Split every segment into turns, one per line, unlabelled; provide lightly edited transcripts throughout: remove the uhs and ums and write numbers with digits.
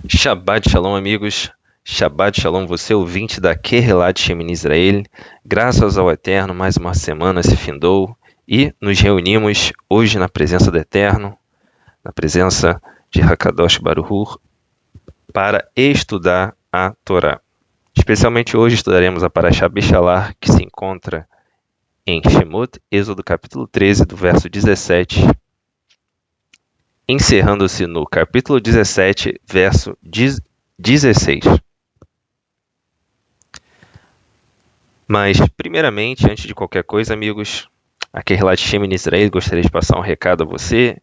Shabbat Shalom, amigos. Shabbat Shalom, você ouvinte da Kehelat Shemin Israel. Graças ao Eterno, mais uma semana se findou e nos reunimos hoje na presença do Eterno, na presença de Hakadosh Baruch Hu, para estudar a Torá. Especialmente hoje estudaremos a Parashá Beshalach, que se encontra em Shemot, Êxodo capítulo 13, do verso 17, encerrando-se no capítulo 17, verso 16. Mas, primeiramente, antes de qualquer coisa, amigos, aqui é Kehelat Shemin Israel, gostaria de passar um recado a você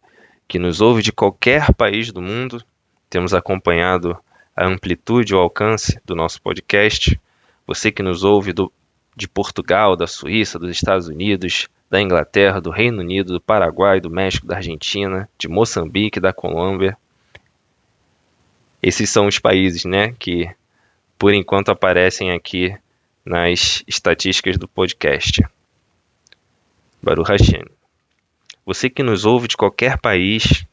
que nos ouve de qualquer país do mundo. Temos acompanhado a amplitude e o alcance do nosso podcast. Você que nos ouve de Portugal, da Suíça, dos Estados Unidos, da Inglaterra, do Reino Unido, do Paraguai, do México, da Argentina, de Moçambique, da Colômbia. Esses são os países, que por enquanto aparecem aqui nas estatísticas do podcast. Baruch Hashem. Você que nos ouve de qualquer país,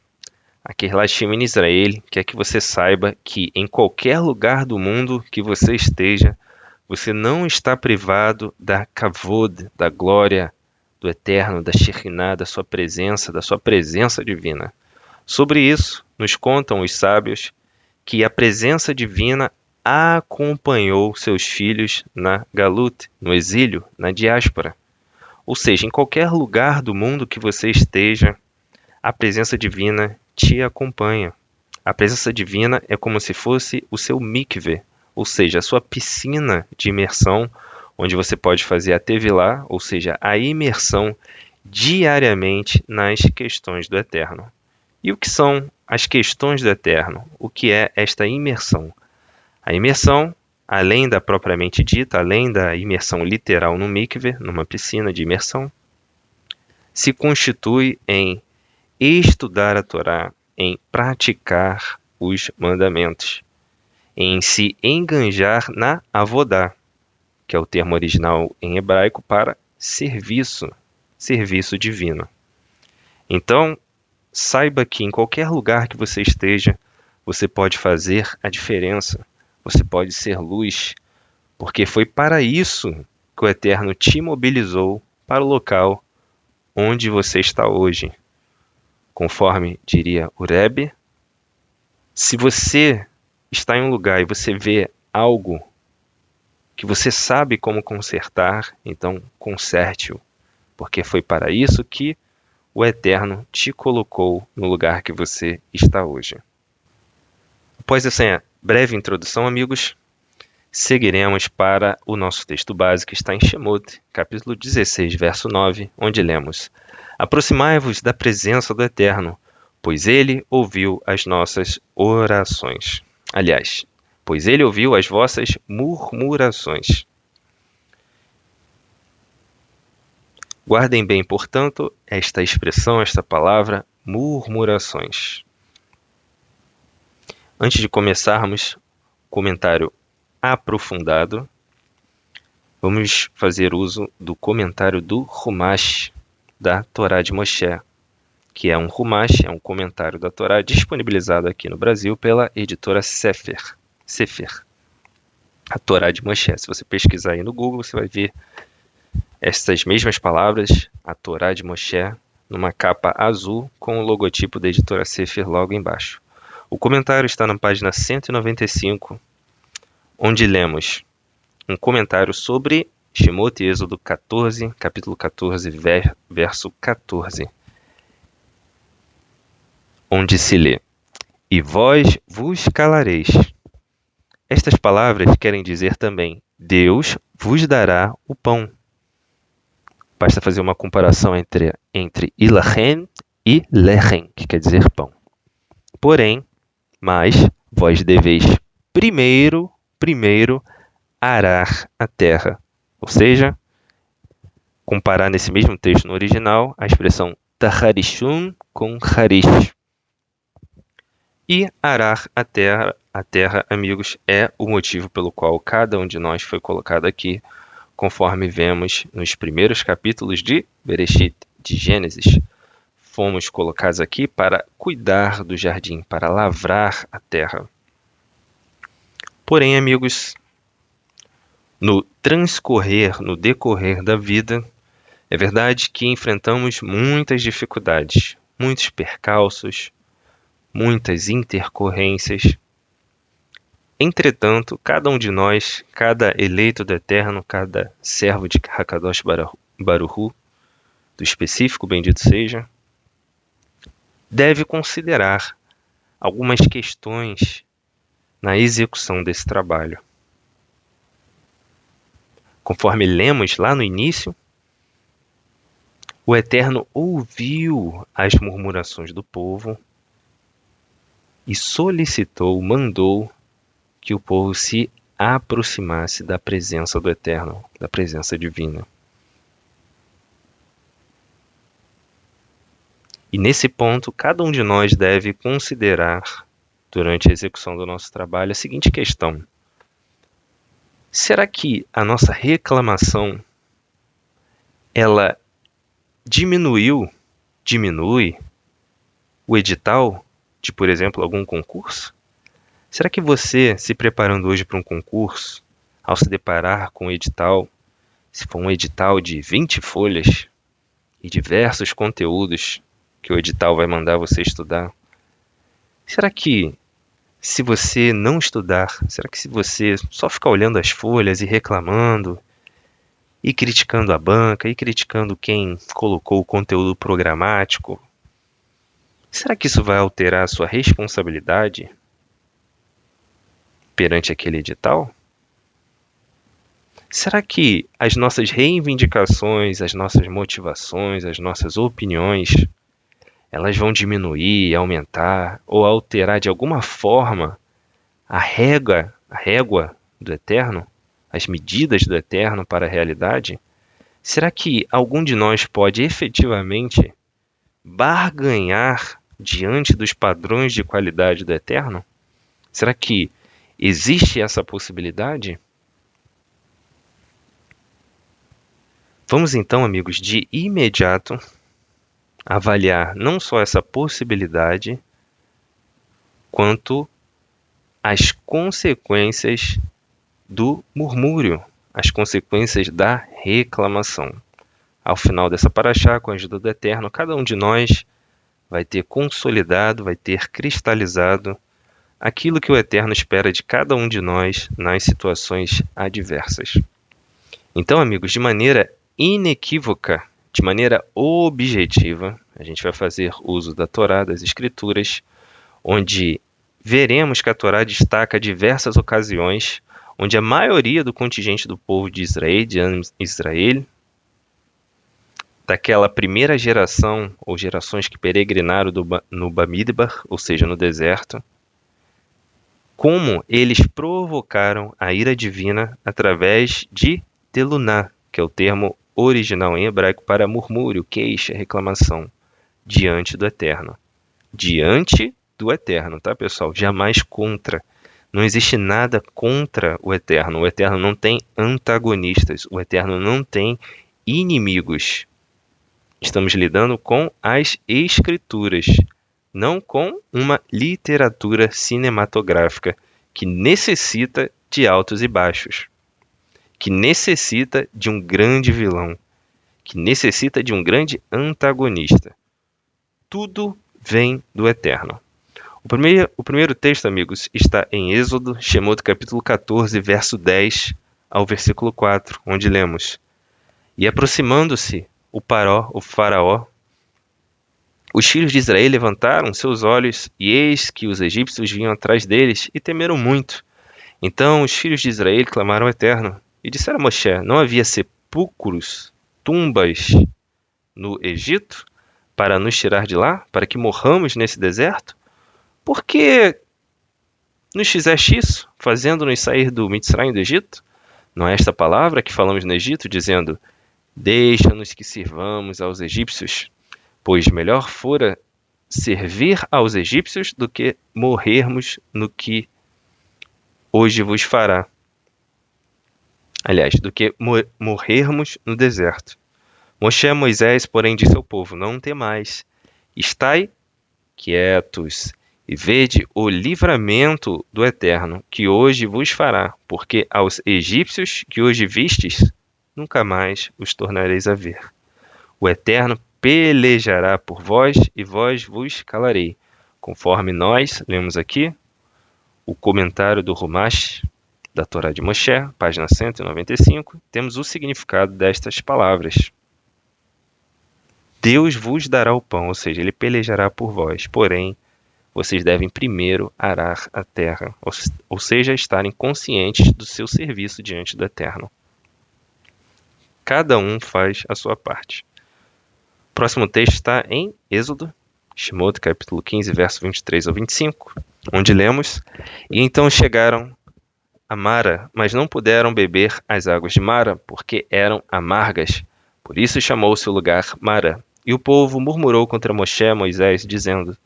aqui é Shemin Israel, quer que você saiba que em qualquer lugar do mundo que você esteja, você não está privado da kavod, da glória do Eterno, da Shekhinah, da sua presença divina. Sobre isso, nos contam os sábios que a presença divina acompanhou seus filhos na Galut, no exílio, na diáspora. Ou seja, em qualquer lugar do mundo que você esteja, a presença divina te acompanha. A presença divina é como se fosse o seu mikveh, ou seja, a sua piscina de imersão, onde você pode fazer a tevilá, ou seja, a imersão diariamente nas questões do Eterno. E o que são as questões do Eterno? O que é esta imersão? A imersão, além da propriamente dita, além da imersão literal no mikveh, numa piscina de imersão, se constitui em estudar a Torá, em praticar os mandamentos, em se enganjar na avodá, que é o termo original em hebraico para serviço divino. Então, saiba que em qualquer lugar que você esteja, você pode fazer a diferença, você pode ser luz, porque foi para isso que o Eterno te mobilizou para o local onde você está hoje. Conforme diria o Rebbe, se você está em um lugar e você vê algo que você sabe como consertar, então conserte-o, porque foi para isso que o Eterno te colocou no lugar que você está hoje. Após essa breve introdução, amigos, seguiremos para o nosso texto básico, que está em Shemot, capítulo 16, verso 9, onde lemos: Aproximai-vos da presença do Eterno, pois ele ouviu as nossas orações. Aliás, pois ele ouviu as vossas murmurações. Guardem bem, portanto, esta expressão, esta palavra, murmurações. Antes de começarmos o comentário aprofundado, vamos fazer uso do comentário do Humash da Torá de Moshe, que é um Humash, é um comentário da Torá disponibilizado aqui no Brasil pela editora Sefer, a Torá de Moshe. Se você pesquisar aí no Google, você vai ver essas mesmas palavras, a Torá de Moshe, numa capa azul com o logotipo da editora Sefer logo embaixo. O comentário está na página 195, onde lemos um comentário sobre Shemot, Êxodo 14, capítulo 14, verso 14, onde se lê: E vós vos calareis. Estas palavras querem dizer também: Deus vos dará o pão. Basta fazer uma comparação entre ilachem e lechem, que quer dizer pão. Porém, mas vós deveis primeiro arar a terra. Ou seja, comparar nesse mesmo texto no original a expressão taharishun com harish. E arar a terra, amigos, é o motivo pelo qual cada um de nós foi colocado aqui, conforme vemos nos primeiros capítulos de Bereshit, de Gênesis. Fomos colocados aqui para cuidar do jardim, para lavrar a terra. Porém, amigos, no decorrer da vida, é verdade que enfrentamos muitas dificuldades, muitos percalços, muitas intercorrências. Entretanto, cada um de nós, cada eleito do Eterno, cada servo de Hakadosh Baruhu, do específico, bendito seja, deve considerar algumas questões na execução desse trabalho. Conforme lemos lá no início, o Eterno ouviu as murmurações do povo e mandou que o povo se aproximasse da presença do Eterno, da presença divina. E nesse ponto, cada um de nós deve considerar, durante a execução do nosso trabalho, a seguinte questão: será que a nossa reclamação, ela diminui o edital de, por exemplo, algum concurso? Será que você, se preparando hoje para um concurso, ao se deparar com um edital, se for um edital de 20 folhas e diversos conteúdos que o edital vai mandar você estudar, será que se você não estudar, será que se você só ficar olhando as folhas e reclamando, e criticando a banca, e criticando quem colocou o conteúdo programático, será que isso vai alterar a sua responsabilidade perante aquele edital? Será que as nossas reivindicações, as nossas motivações, as nossas opiniões, elas vão diminuir, aumentar ou alterar de alguma forma a régua do Eterno, as medidas do Eterno para a realidade? Será que algum de nós pode efetivamente barganhar diante dos padrões de qualidade do Eterno? Será que existe essa possibilidade? Vamos então, amigos, de imediato avaliar não só essa possibilidade, quanto as consequências do murmúrio, as consequências da reclamação. Ao final dessa paraxá, com a ajuda do Eterno, cada um de nós vai ter consolidado, vai ter cristalizado aquilo que o Eterno espera de cada um de nós nas situações adversas. Então, amigos, de maneira inequívoca, de maneira objetiva, a gente vai fazer uso da Torá, das Escrituras, onde veremos que a Torá destaca diversas ocasiões onde a maioria do contingente do povo de Israel, daquela primeira geração, ou gerações que peregrinaram no Bamidbar, ou seja, no deserto, como eles provocaram a ira divina através de teluná, que é o termo original em hebraico para murmúrio, queixa, reclamação, diante do Eterno. Diante do Eterno, tá, pessoal? Jamais contra. Não existe nada contra o Eterno. O Eterno não tem antagonistas. O Eterno não tem inimigos. Estamos lidando com as Escrituras, não com uma literatura cinematográfica que necessita de altos e baixos, que necessita de um grande vilão, que necessita de um grande antagonista. Tudo vem do Eterno. O primeiro texto, amigos, está em Êxodo, Shemot, capítulo 14, verso 10 ao versículo 4, onde lemos: E aproximando-se o faraó, os filhos de Israel levantaram seus olhos, e eis que os egípcios vinham atrás deles, e temeram muito. Então os filhos de Israel clamaram ao Eterno, e disseram a Moshe: Não havia sepulcros, tumbas no Egito, para nos tirar de lá, para que morramos nesse deserto? Por que nos fizeste isso, fazendo-nos sair do Mitzrayim, do Egito? Não é esta palavra que falamos no Egito, dizendo: Deixa-nos que sirvamos aos egípcios, pois melhor fora servir aos egípcios do que morrermos no que hoje vos fará. Aliás, do que morrermos no deserto. Moisés, porém, disse ao povo: Não temais, estai quietos e vede o livramento do Eterno, que hoje vos fará, porque aos egípcios que hoje vistes, nunca mais os tornareis a ver. O Eterno pelejará por vós, e vós vos calarei. Conforme nós lemos aqui, o comentário do Rumash, da Torá de Moshe, página 195, temos o significado destas palavras. Deus vos dará o pão, ou seja, ele pelejará por vós, porém, vocês devem primeiro arar a terra, ou seja, estarem conscientes do seu serviço diante do Eterno. Cada um faz a sua parte. O próximo texto está em Êxodo, Shemot, capítulo 15, verso 23 ao 25, onde lemos: E então chegaram a Mara, mas não puderam beber as águas de Mara, porque eram amargas. Por isso chamou-se o lugar Mara. E o povo murmurou contra Moshe e Moisés, dizendo: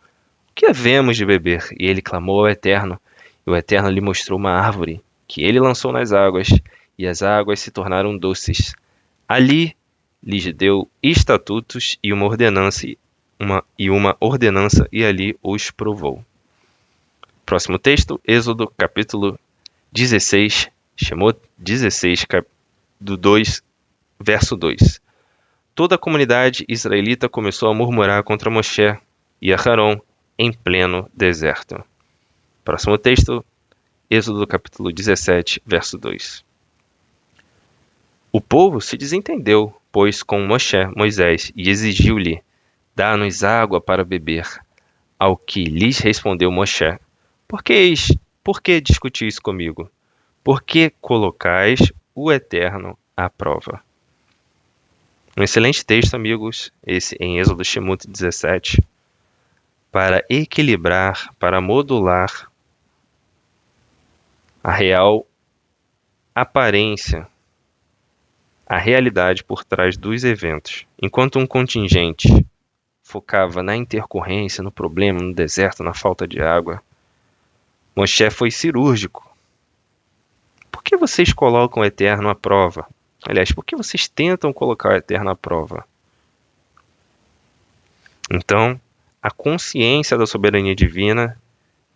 Que havemos de beber? E ele clamou ao Eterno, e o Eterno lhe mostrou uma árvore, que ele lançou nas águas, e as águas se tornaram doces. Ali lhes deu estatutos e uma ordenança, e ali os provou. Próximo texto, Êxodo, capítulo 16, Shemot 16, do 2, verso 2. Toda a comunidade israelita começou a murmurar contra Moshe e Aharon em pleno deserto. Próximo texto, Êxodo capítulo 17, verso 2. O povo se desentendeu, pois, com Moisés, e exigiu-lhe: Dá-nos água para beber. Ao que lhes respondeu Moshe: Por que discutis comigo? Por que colocais o Eterno à prova? Um excelente texto, amigos, esse em Êxodo Shemot 17, para equilibrar, para modular a real aparência, a realidade por trás dos eventos. Enquanto um contingente focava na intercorrência, no problema, no deserto, na falta de água, Moshe foi cirúrgico. Por que vocês colocam o Eterno à prova? Aliás, por que vocês tentam colocar o Eterno à prova? Então, a consciência da soberania divina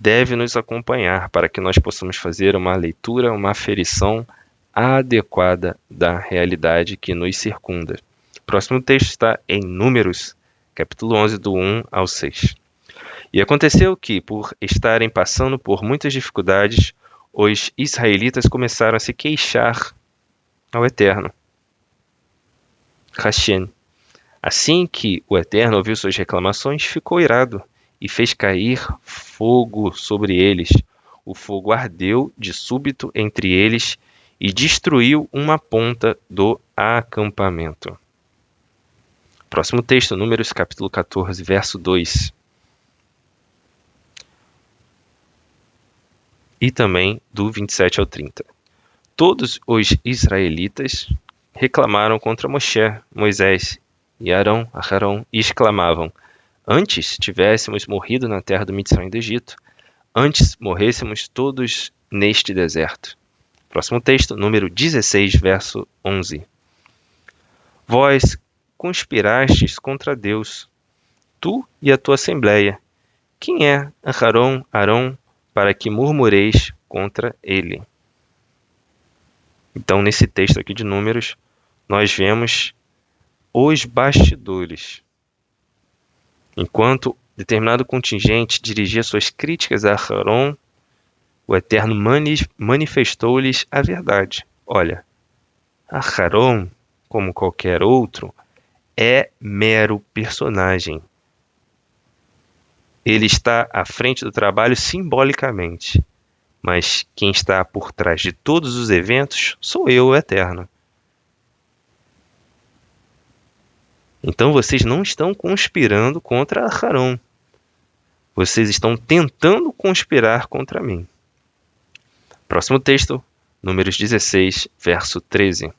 deve nos acompanhar para que nós possamos fazer uma leitura, uma aferição adequada da realidade que nos circunda. O próximo texto está em Números, capítulo 11, do 1 ao 6. E aconteceu que, por estarem passando por muitas dificuldades, os israelitas começaram a se queixar ao Eterno. Hashem. Assim que o Eterno ouviu suas reclamações, ficou irado e fez cair fogo sobre eles. O fogo ardeu de súbito entre eles e destruiu uma ponta do acampamento. Próximo texto, Números capítulo 14, verso 2. E também do 27 ao 30. Todos os israelitas reclamaram contra Moisés e Aharon e exclamavam: Antes tivéssemos morrido na terra do Mitzrayim do Egito, antes morrêssemos todos neste deserto. Próximo texto, número 16, verso 11. Vós conspirastes contra Deus, tu e a tua assembleia. Quem é Arão, para que murmureis contra ele? Então, nesse texto aqui de Números, nós vemos os bastidores. Enquanto determinado contingente dirigia suas críticas a Aharon, o Eterno manifestou-lhes a verdade. Olha, Aharon, como qualquer outro, é mero personagem. Ele está à frente do trabalho simbolicamente, mas quem está por trás de todos os eventos sou eu, o Eterno. Então vocês não estão conspirando contra Aharon. Vocês estão tentando conspirar contra mim. Próximo texto, Números 16, verso 13.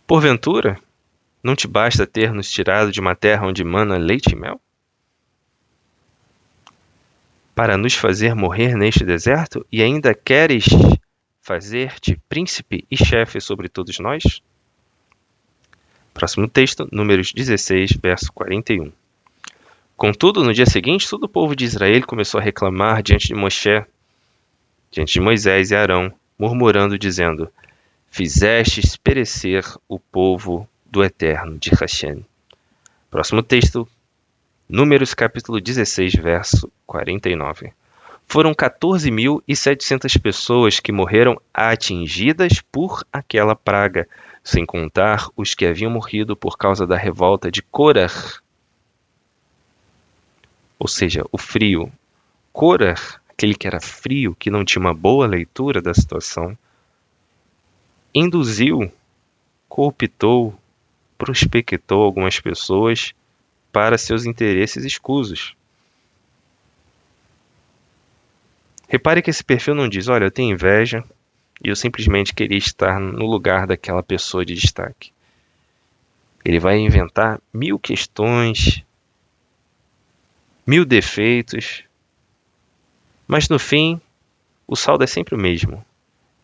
Porventura, não te basta ter nos tirado de uma terra onde mana leite e mel? Para nos fazer morrer neste deserto, e ainda queres fazer-te príncipe e chefe sobre todos nós? Próximo texto, Números 16, verso 41. Contudo, no dia seguinte, todo o povo de Israel começou a reclamar diante de Moisés e Arão, murmurando, dizendo: Fizestes perecer o povo do Eterno de Hashem. Próximo texto, Números capítulo 16, verso 49. Foram 14.700 pessoas que morreram atingidas por aquela praga, sem contar os que haviam morrido por causa da revolta de Corah, ou seja, o frio. Corah, aquele que era frio, que não tinha uma boa leitura da situação, induziu, cooptou, prospectou algumas pessoas para seus interesses escusos. Repare que esse perfil não diz: olha, eu tenho inveja e eu simplesmente queria estar no lugar daquela pessoa de destaque. Ele vai inventar 1000 questões, 1000 defeitos, mas no fim, o saldo é sempre o mesmo.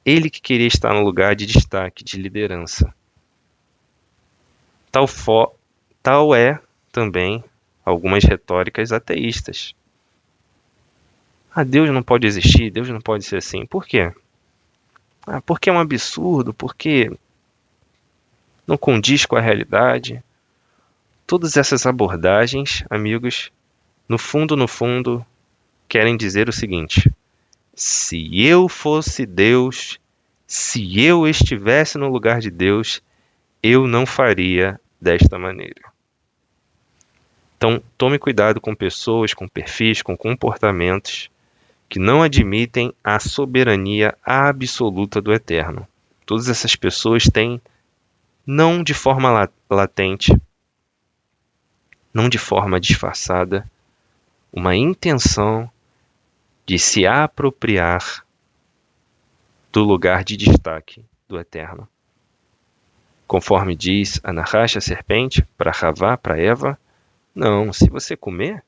Ele que queria estar no lugar de destaque, de liderança. Tal é também algumas retóricas ateístas. Deus não pode existir, Deus não pode ser assim. Por quê? Porque é um absurdo, porque não condiz com a realidade. Todas essas abordagens, amigos, no fundo, querem dizer o seguinte: se eu fosse Deus, se eu estivesse no lugar de Deus, eu não faria desta maneira. Então, tome cuidado com pessoas, com perfis, com comportamentos que não admitem a soberania absoluta do Eterno. Todas essas pessoas têm, não de forma latente, não de forma disfarçada, uma intenção de se apropriar do lugar de destaque do Eterno. Conforme diz a Nahash, a serpente, para Havá, para Eva, não, se você comer,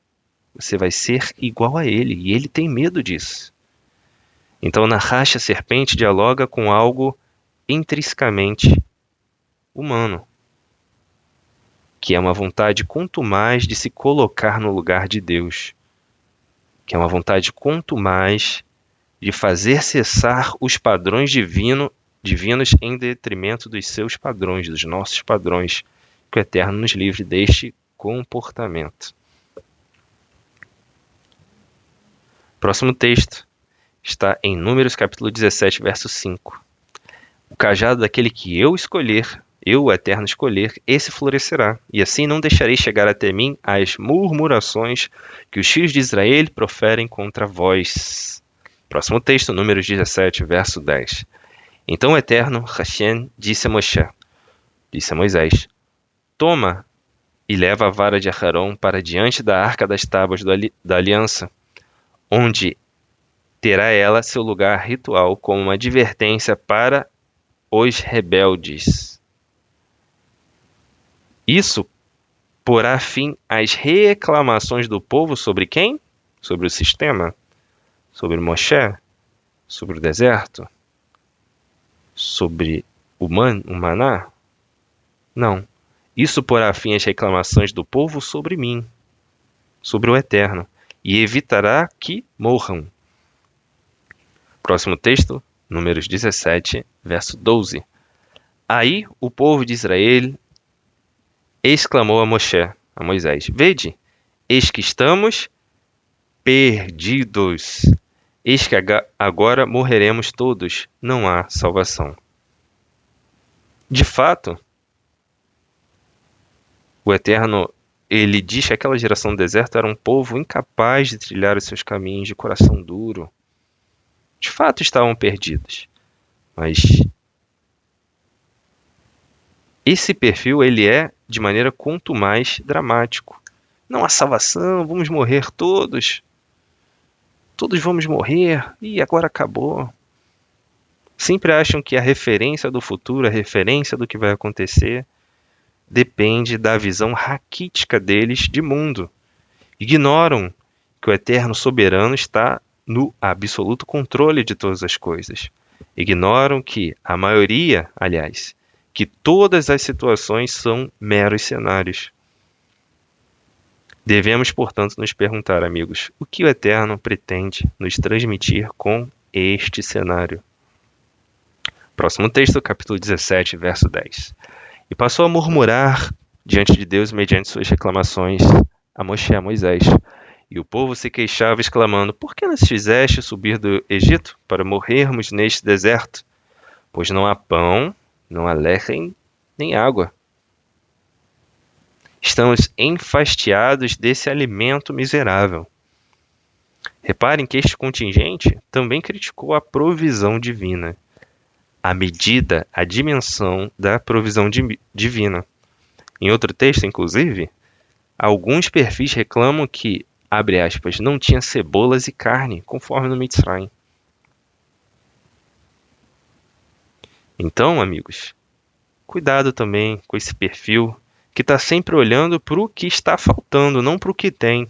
você vai ser igual a ele, e ele tem medo disso. Então, Nahash, a serpente, dialoga com algo intrinsecamente humano, que é uma vontade quanto mais de se colocar no lugar de Deus, que é uma vontade quanto mais de fazer cessar os padrões divinos em detrimento dos seus padrões, dos nossos padrões, que o Eterno nos livre deste comportamento. Próximo texto está em Números capítulo 17, verso 5. O cajado daquele que eu escolher, eu, o Eterno, escolher, esse florescerá, e assim não deixarei chegar até mim as murmurações que os filhos de Israel proferem contra vós. Próximo texto, Números 17, verso 10. Então o Eterno, Hashem, disse a Moisés, toma e leva a vara de Aharon para diante da arca das tábuas da aliança, onde terá ela seu lugar ritual como uma advertência para os rebeldes. Isso porá fim às reclamações do povo sobre quem? Sobre o sistema? Sobre Moshe? Sobre o deserto? Sobre o maná? Não. Isso porá fim às reclamações do povo sobre mim, sobre o Eterno, e evitará que morram. Próximo texto, Números 17, verso 12. Aí o povo de Israel exclamou a Moisés, vede, eis que estamos perdidos. Eis que agora morreremos todos, não há salvação. De fato, o Eterno, ele diz que aquela geração do deserto era um povo incapaz de trilhar os seus caminhos, de coração duro. De fato, estavam perdidos. Mas esse perfil, ele é de maneira quanto mais dramático. Não há salvação, vamos morrer todos. Todos vamos morrer, e agora acabou. Sempre acham que a referência do futuro, a referência do que vai acontecer, depende da visão raquítica deles de mundo. Ignoram que o Eterno Soberano está no absoluto controle de todas as coisas. Ignoram que a maioria, aliás, que todas as situações são meros cenários. Devemos, portanto, nos perguntar, amigos, o que o Eterno pretende nos transmitir com este cenário? Próximo texto, capítulo 17, verso 10. E passou a murmurar diante de Deus mediante suas reclamações a Moisés. E o povo se queixava, exclamando: Por que nos fizeste subir do Egito para morrermos neste deserto? Pois não há pão, não há leite, nem água. Estamos enfastiados desse alimento miserável. Reparem que este contingente também criticou a provisão divina, a medida, a dimensão da provisão divina. Em outro texto, inclusive, alguns perfis reclamam que, abre aspas, não tinha cebolas e carne, conforme no Mitzrayim. Então, amigos, cuidado também com esse perfil que está sempre olhando para o que está faltando, não para o que tem.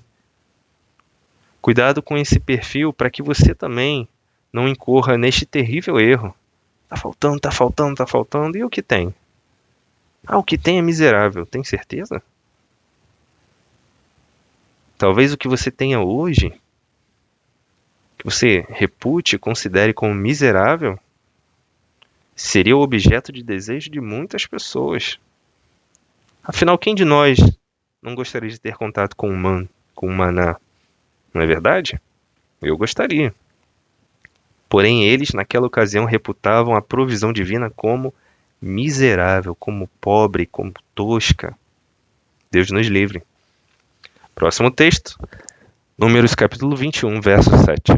Cuidado com esse perfil para que você também não incorra neste terrível erro. Tá faltando, tá faltando, tá faltando. E o que tem? Ah, o que tem é miserável. Tem certeza? Talvez o que você tenha hoje, que você repute e considere como miserável, seria o objeto de desejo de muitas pessoas. Afinal, quem de nós não gostaria de ter contato com com o maná? Não é verdade? Eu gostaria. Porém, eles, naquela ocasião, reputavam a provisão divina como miserável, como pobre, como tosca. Deus nos livre. Próximo texto, Números capítulo 21, verso 7.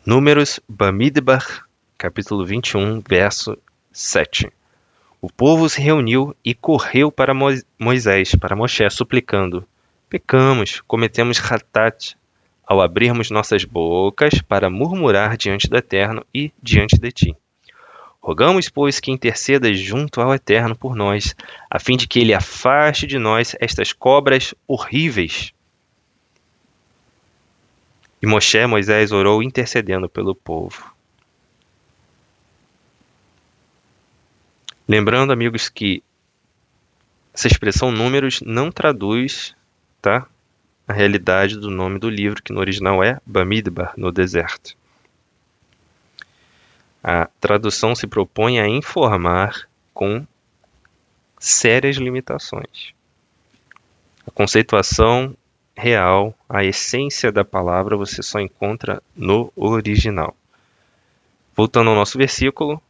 Números Bamidbar, capítulo 21, verso 7. O povo se reuniu e correu para Moisés, para Moshe, suplicando: Pecamos, cometemos ratat, ao abrirmos nossas bocas para murmurar diante do Eterno e diante de ti. Rogamos, pois, que intercedas junto ao Eterno por nós, a fim de que ele afaste de nós estas cobras horríveis. E Moisés orou intercedendo pelo povo. Lembrando, amigos, que essa expressão números não traduz, tá, a realidade do nome do livro, que no original é Bamidbar, no deserto. A tradução se propõe a informar com sérias limitações. A conceituação real, a essência da palavra, você só encontra no original. Voltando ao nosso versículo.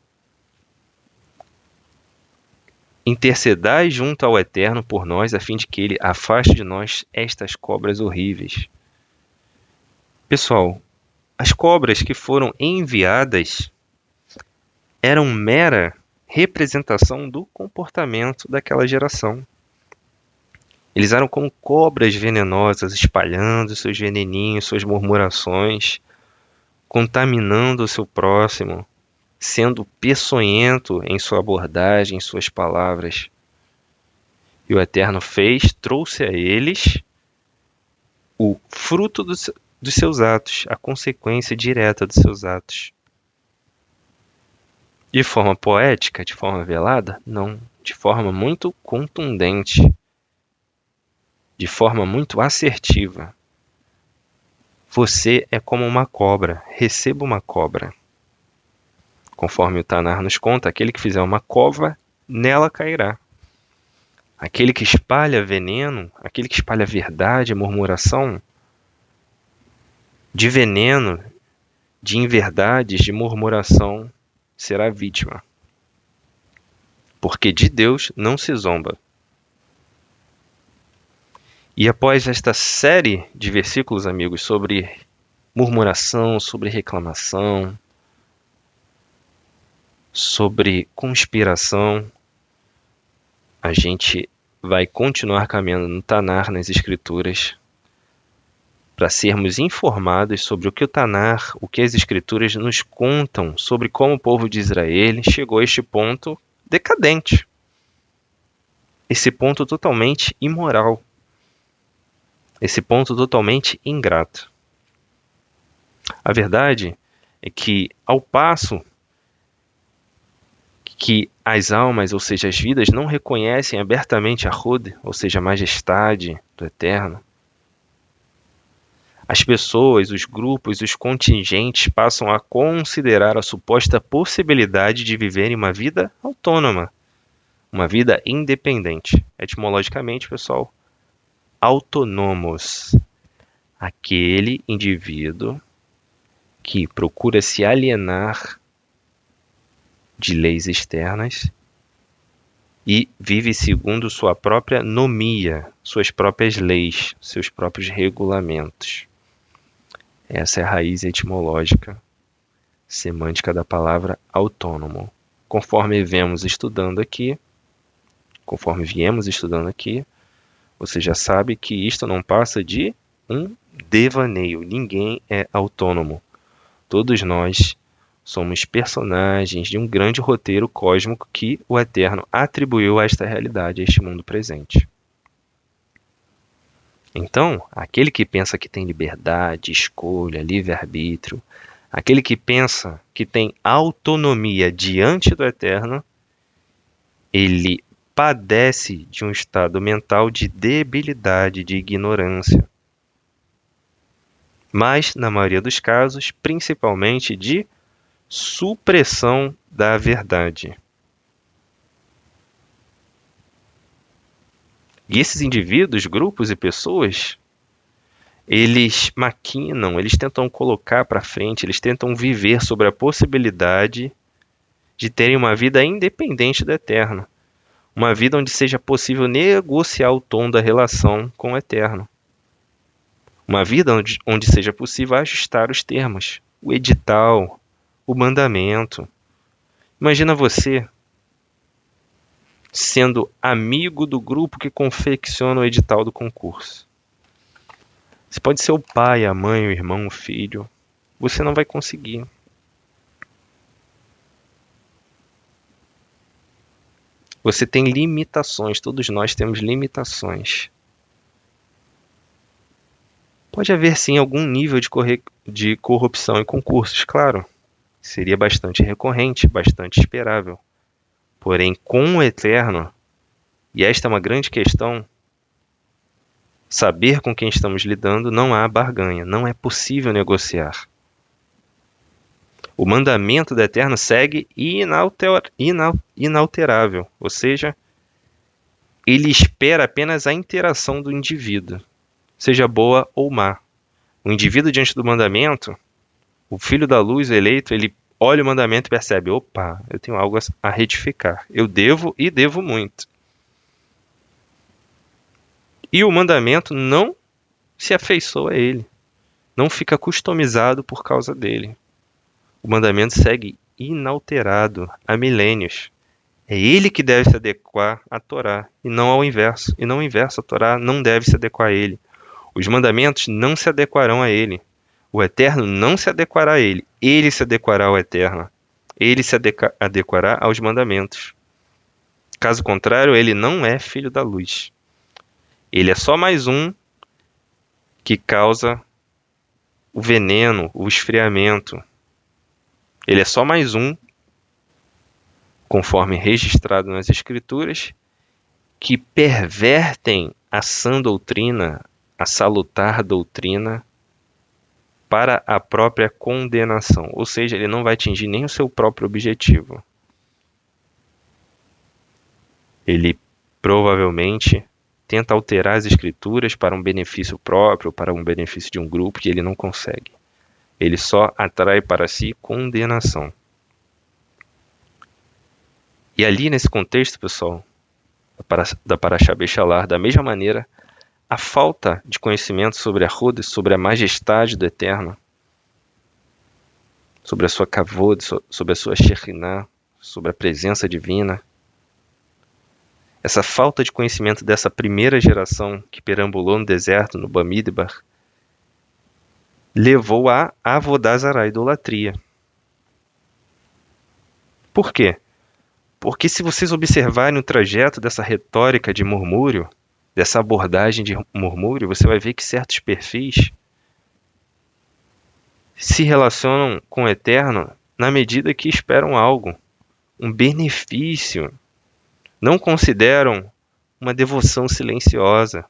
Intercedai junto ao Eterno por nós, a fim de que ele afaste de nós estas cobras horríveis. Pessoal, as cobras que foram enviadas eram mera representação do comportamento daquela geração. Eles eram como cobras venenosas, espalhando seus veneninhos, suas murmurações, contaminando o seu próximo, sendo peçonhento em sua abordagem, em suas palavras. E o Eterno trouxe a eles o fruto dos seus atos, a consequência direta dos seus atos. De forma poética, de forma velada? Não, de forma muito contundente, de forma muito assertiva. Você é como uma cobra, receba uma cobra. Conforme o Tanar nos conta, aquele que fizer uma cova, nela cairá. Aquele que espalha veneno, aquele que espalha verdade, murmuração, de veneno, de inverdades, de murmuração, será vítima. Porque de Deus não se zomba. E após esta série de versículos, amigos, sobre murmuração, sobre reclamação, sobre conspiração, a gente vai continuar caminhando no Tanar, nas Escrituras, para sermos informados sobre o que o Tanar, o que as Escrituras nos contam sobre como o povo de Israel chegou a este ponto decadente. Esse ponto totalmente imoral. Esse ponto totalmente ingrato. A verdade é que, ao passo que as almas, ou seja, as vidas, não reconhecem abertamente a Hod, ou seja, a majestade do Eterno. As pessoas, os grupos, os contingentes passam a considerar a suposta possibilidade de viverem uma vida autônoma, uma vida independente. Etimologicamente, pessoal, autônomos. Aquele indivíduo que procura se alienar de leis externas e vive segundo sua própria nomia, suas próprias leis, seus próprios regulamentos. Essa é a raiz etimológica, semântica da palavra autônomo. Conforme viemos estudando aqui, você já sabe que isto não passa de um devaneio. Ninguém é autônomo. Todos nós somos personagens de um grande roteiro cósmico que o Eterno atribuiu a esta realidade, a este mundo presente. Então, aquele que pensa que tem liberdade, escolha, livre-arbítrio, aquele que pensa que tem autonomia diante do Eterno, ele padece de um estado mental de debilidade, de ignorância. Mas, na maioria dos casos, principalmente de supressão da verdade. E esses indivíduos, grupos e pessoas, eles maquinam, eles tentam colocar para frente, eles tentam viver sobre a possibilidade de terem uma vida independente do Eterno. Uma vida onde seja possível negociar o tom da relação com o Eterno. Uma vida onde seja possível ajustar os termos, o edital, o mandamento. Imagina você sendo amigo do grupo que confecciona o edital do concurso. Você pode ser o pai, a mãe, o irmão, o filho. Você não vai conseguir. Você tem limitações, todos nós temos limitações. Pode haver sim algum nível de corrupção em concursos, claro. Seria bastante recorrente, bastante esperável. Porém, com o Eterno, e esta é uma grande questão, saber com quem estamos lidando, não há barganha, não é possível negociar. O mandamento do Eterno segue inalterável, ou seja, ele espera apenas a interação do indivíduo, seja boa ou má. O indivíduo diante do mandamento, o filho da luz, o eleito, ele olha o mandamento e percebe, opa, eu tenho algo a retificar, eu devo e devo muito. E o mandamento não se afeiçoa a ele, não fica customizado por causa dele. O mandamento segue inalterado há milênios. É ele que deve se adequar à Torá, e não ao inverso. E não o inverso, a Torá não deve se adequar a ele. Os mandamentos não se adequarão a ele. O Eterno não se adequará a ele. Ele se adequará ao Eterno. Ele se adequará aos mandamentos. Caso contrário, ele não é filho da luz. Ele é só mais um que causa o veneno, o esfriamento. Ele é só mais um, conforme registrado nas Escrituras, que pervertem a sã doutrina, a salutar doutrina, para a própria condenação. Ou seja, ele não vai atingir nem o seu próprio objetivo. Ele provavelmente tenta alterar as Escrituras para um benefício próprio, para um benefício de um grupo, que ele não consegue. Ele só atrai para si condenação. E ali nesse contexto, pessoal, da Parashá Bechalar, da mesma maneira, a falta de conhecimento sobre a Hod, sobre a majestade do Eterno, sobre a sua Kavod, sobre a sua Shekhinah, sobre a presença divina, essa falta de conhecimento dessa primeira geração que perambulou no deserto, no Bamidbar, levou a Avodazará, a idolatria. Por quê? Porque se vocês observarem o trajeto dessa retórica de murmúrio, dessa abordagem de murmúrio, você vai ver que certos perfis se relacionam com o Eterno na medida que esperam algo, um benefício, não consideram uma devoção silenciosa.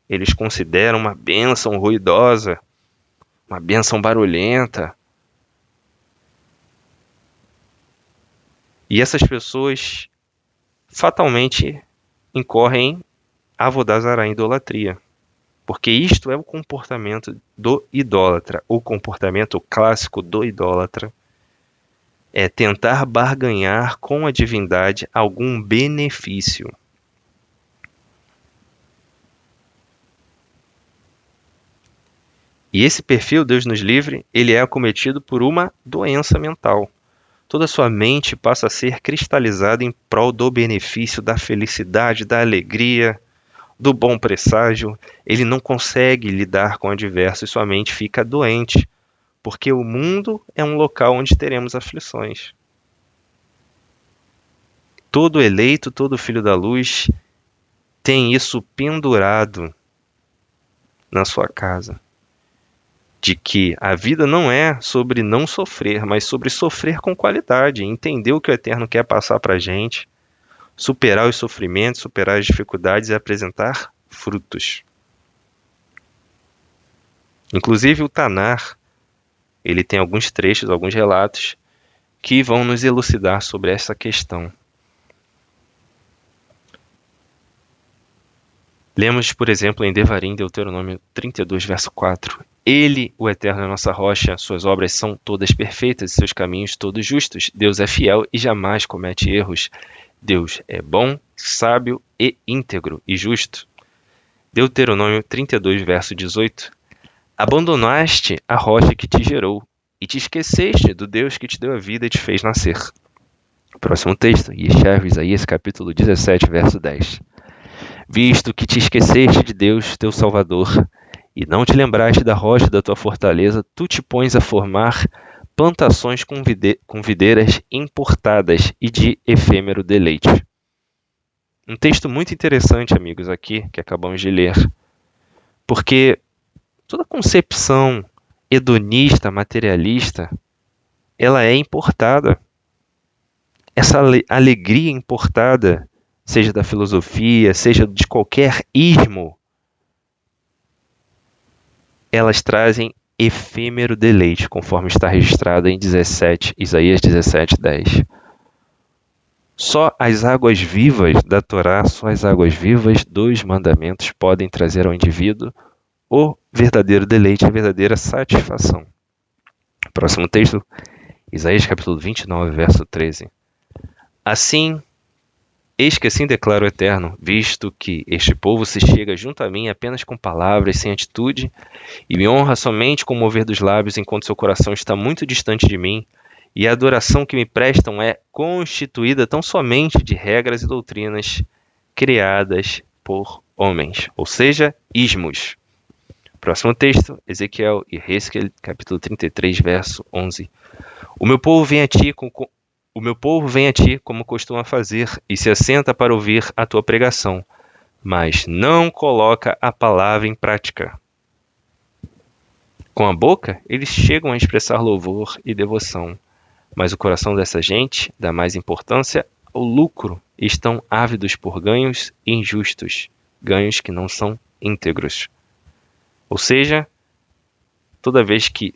Eles consideram uma bênção ruidosa, uma bênção barulhenta. E essas pessoas fatalmente incorrem em avodazará, em idolatria. Porque isto é o comportamento do idólatra. O comportamento clássico do idólatra é tentar barganhar com a divindade algum benefício. E esse perfil, Deus nos livre, ele é acometido por uma doença mental. Toda sua mente passa a ser cristalizada em prol do benefício, da felicidade, da alegria, do bom presságio. Ele não consegue lidar com o adverso e sua mente fica doente, porque o mundo é um local onde teremos aflições. Todo eleito, todo filho da luz tem isso pendurado na sua casa. De que a vida não é sobre não sofrer, mas sobre sofrer com qualidade, entender o que o Eterno quer passar para a gente, superar os sofrimentos, superar as dificuldades e apresentar frutos. Inclusive o Tanar, ele tem alguns trechos, alguns relatos, que vão nos elucidar sobre essa questão. Lemos, por exemplo, em Devarim, Deuteronômio 32, verso 4. Ele, o Eterno, é nossa rocha, suas obras são todas perfeitas e seus caminhos todos justos. Deus é fiel e jamais comete erros. Deus é bom, sábio e íntegro e justo. Deuteronômio 32, verso 18. Abandonaste a rocha que te gerou e te esqueceste do Deus que te deu a vida e te fez nascer. Próximo texto, Isaías capítulo 17, verso 10. Visto que te esqueceste de Deus, teu Salvador, e não te lembraste da rocha da tua fortaleza, tu te pões a formar plantações com videiras importadas e de efêmero deleite. Um texto muito interessante, amigos, aqui, que acabamos de ler, porque toda concepção hedonista, materialista, ela é importada. Essa alegria importada, seja da filosofia, seja de qualquer ismo, elas trazem efêmero deleite, conforme está registrado em Isaías 17, 10. Só as águas vivas da Torá, só as águas vivas dos mandamentos podem trazer ao indivíduo o verdadeiro deleite, a verdadeira satisfação. Próximo texto, Isaías capítulo 29, verso 13. Eis que assim declara o Eterno, visto que este povo se chega junto a mim apenas com palavras, sem atitude, e me honra somente com o mover dos lábios, enquanto seu coração está muito distante de mim, e a adoração que me prestam é constituída tão somente de regras e doutrinas criadas por homens, ou seja, ismos. Próximo texto, Ezequiel e Heskel, capítulo 33, verso 11. O meu povo vem a ti como costuma fazer, e se assenta para ouvir a tua pregação, mas não coloca a palavra em prática. Com a boca, eles chegam a expressar louvor e devoção, mas o coração dessa gente dá mais importância ao lucro e estão ávidos por ganhos injustos, ganhos que não são íntegros. Ou seja, toda vez que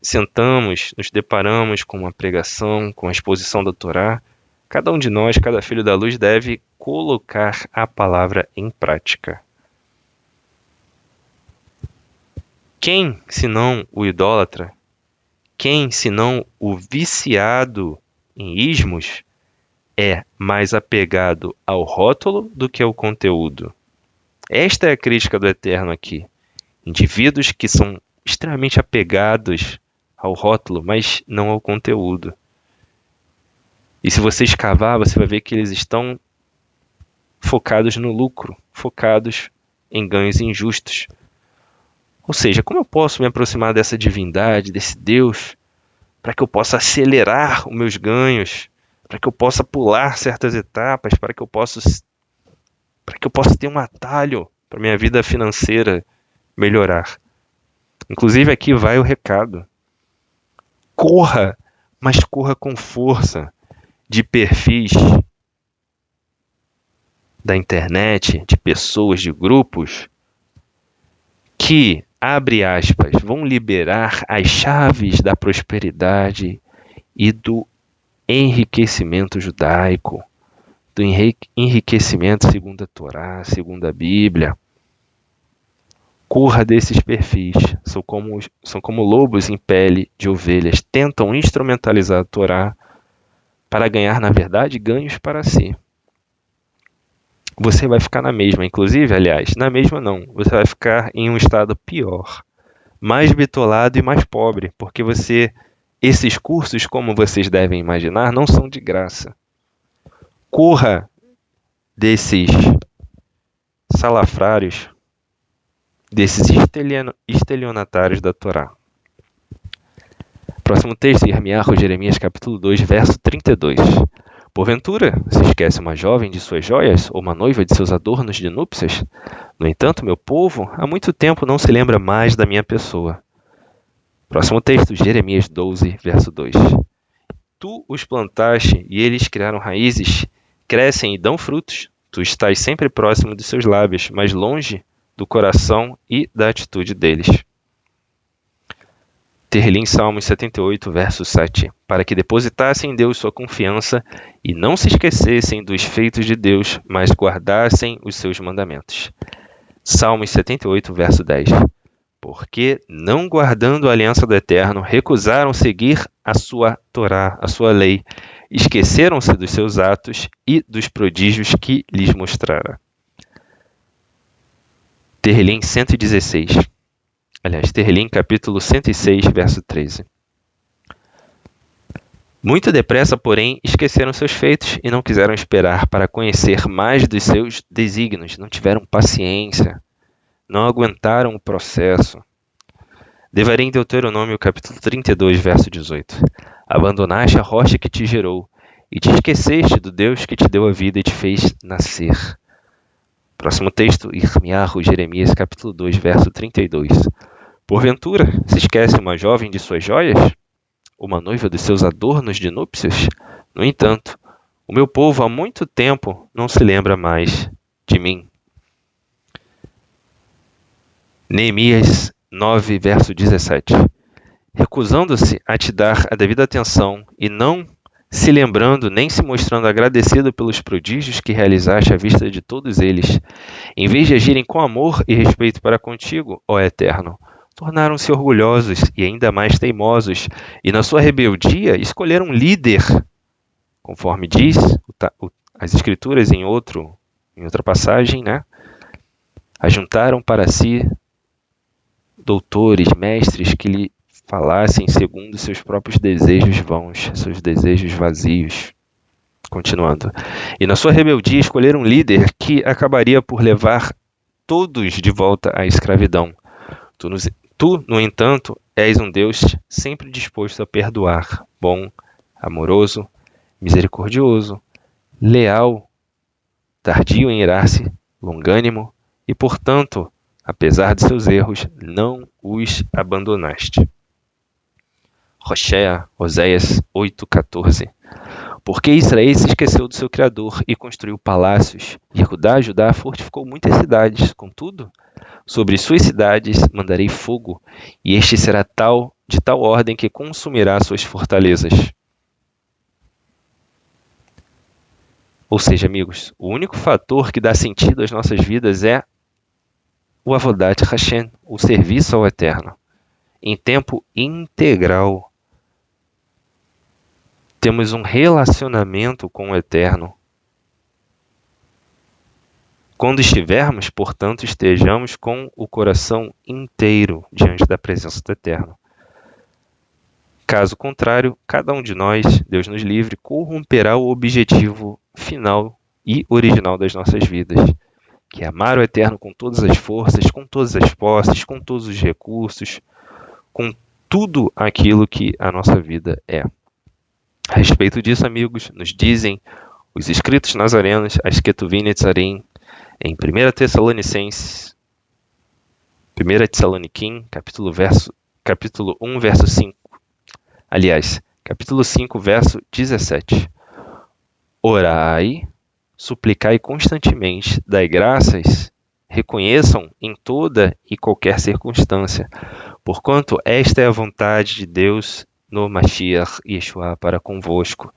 sentamos, nos deparamos com uma pregação, com a exposição da Torá, cada um de nós, cada filho da luz, deve colocar a palavra em prática. Quem, senão o idólatra, quem, senão o viciado em ismos, é mais apegado ao rótulo do que ao conteúdo? Esta é a crítica do Eterno aqui. Indivíduos que são extremamente apegados ao rótulo, mas não ao conteúdo. E se você escavar, você vai ver que eles estão focados no lucro, focados em ganhos injustos. Ou seja, como eu posso me aproximar dessa divindade, desse Deus, para que eu possa acelerar os meus ganhos, para que eu possa pular certas etapas, para que eu possa ter um atalho para minha vida financeira melhorar? Inclusive aqui vai o recado. Corra, mas corra com força. de perfis da internet, de pessoas, de grupos, que, abre aspas, vão liberar as chaves da prosperidade e do enriquecimento judaico, do enriquecimento segundo a Torá, segundo a Bíblia. Corra desses perfis, são como lobos em pele de ovelhas, tentam instrumentalizar a Torá para ganhar, na verdade, ganhos para si. Você vai ficar na mesma, inclusive, aliás, na mesma não, você vai ficar em um estado pior, mais bitolado e mais pobre, porque esses cursos, como vocês devem imaginar, não são de graça. Corra desses salafrários, desses estelionatários da Torá. Próximo texto, Jeremias capítulo 2, verso 32. Porventura, se esquece uma jovem de suas joias, ou uma noiva de seus adornos de núpcias? No entanto, meu povo, há muito tempo não se lembra mais da minha pessoa. Próximo texto, Jeremias 12, verso 2. Tu os plantaste e eles criaram raízes, crescem e dão frutos. Tu estás sempre próximo dos seus lábios, mas longe do coração e da atitude deles. Terlim Salmos 78, verso 7. Para que depositassem em Deus sua confiança e não se esquecessem dos feitos de Deus, mas guardassem os seus mandamentos. Salmos 78, verso 10. Porque, não guardando a aliança do Eterno, recusaram seguir a sua Torá, a sua lei, esqueceram-se dos seus atos e dos prodígios que lhes mostrara. Terlim 116. Aliás, Terlim capítulo 106, verso 13. Muito depressa, porém, esqueceram seus feitos e não quiseram esperar para conhecer mais dos seus desígnios, não tiveram paciência, não aguentaram o processo. Devarim Deuteronômio capítulo 32, verso 18. Abandonaste a rocha que te gerou e te esqueceste do Deus que te deu a vida e te fez nascer. Próximo texto, Jeremias capítulo 2, verso 32. Porventura, se esquece uma jovem de suas joias? Uma noiva dos seus adornos de núpcias? No entanto, o meu povo há muito tempo não se lembra mais de mim. Neemias 9, verso 17. Recusando-se a te dar a devida atenção e não se lembrando nem se mostrando agradecido pelos prodígios que realizaste à vista de todos eles, em vez de agirem com amor e respeito para contigo, ó Eterno, tornaram-se orgulhosos e ainda mais teimosos, e na sua rebeldia escolheram um líder, conforme diz as Escrituras em outra passagem, né? Ajuntaram para si doutores, mestres que lhe falassem segundo seus próprios desejos vãos, seus desejos vazios. Continuando. E na sua rebeldia escolheram um líder que acabaria por levar todos de volta à escravidão. Tu, no entanto, és um Deus sempre disposto a perdoar, bom, amoroso, misericordioso, leal, tardio em irar-se, longânimo, e, portanto, apesar de seus erros, não os abandonaste. Oséias 8,14. Porque Israel se esqueceu do seu Criador e construiu palácios, e Judá fortificou muitas cidades. Contudo, sobre suas cidades mandarei fogo, e este será de tal ordem que consumirá suas fortalezas. Ou seja, amigos, o único fator que dá sentido às nossas vidas é o Avodat Hashem, o serviço ao Eterno, em tempo integral. Temos um relacionamento com o Eterno. Quando estivermos, portanto, estejamos com o coração inteiro diante da presença do Eterno. Caso contrário, cada um de nós, Deus nos livre, corromperá o objetivo final e original das nossas vidas, que é amar o Eterno com todas as forças, com todas as posses, com todos os recursos, com tudo aquilo que a nossa vida é. A respeito disso, amigos, nos dizem os escritos nazarenos, as Ketuvim Netzarim, em 1 Tessaloniquim, capítulo 1, verso 5. Aliás, capítulo 5, verso 17. Orai, suplicai constantemente, dai graças, reconheçam em toda e qualquer circunstância, porquanto esta é a vontade de Deus no Mashiach Yeshua para convosco.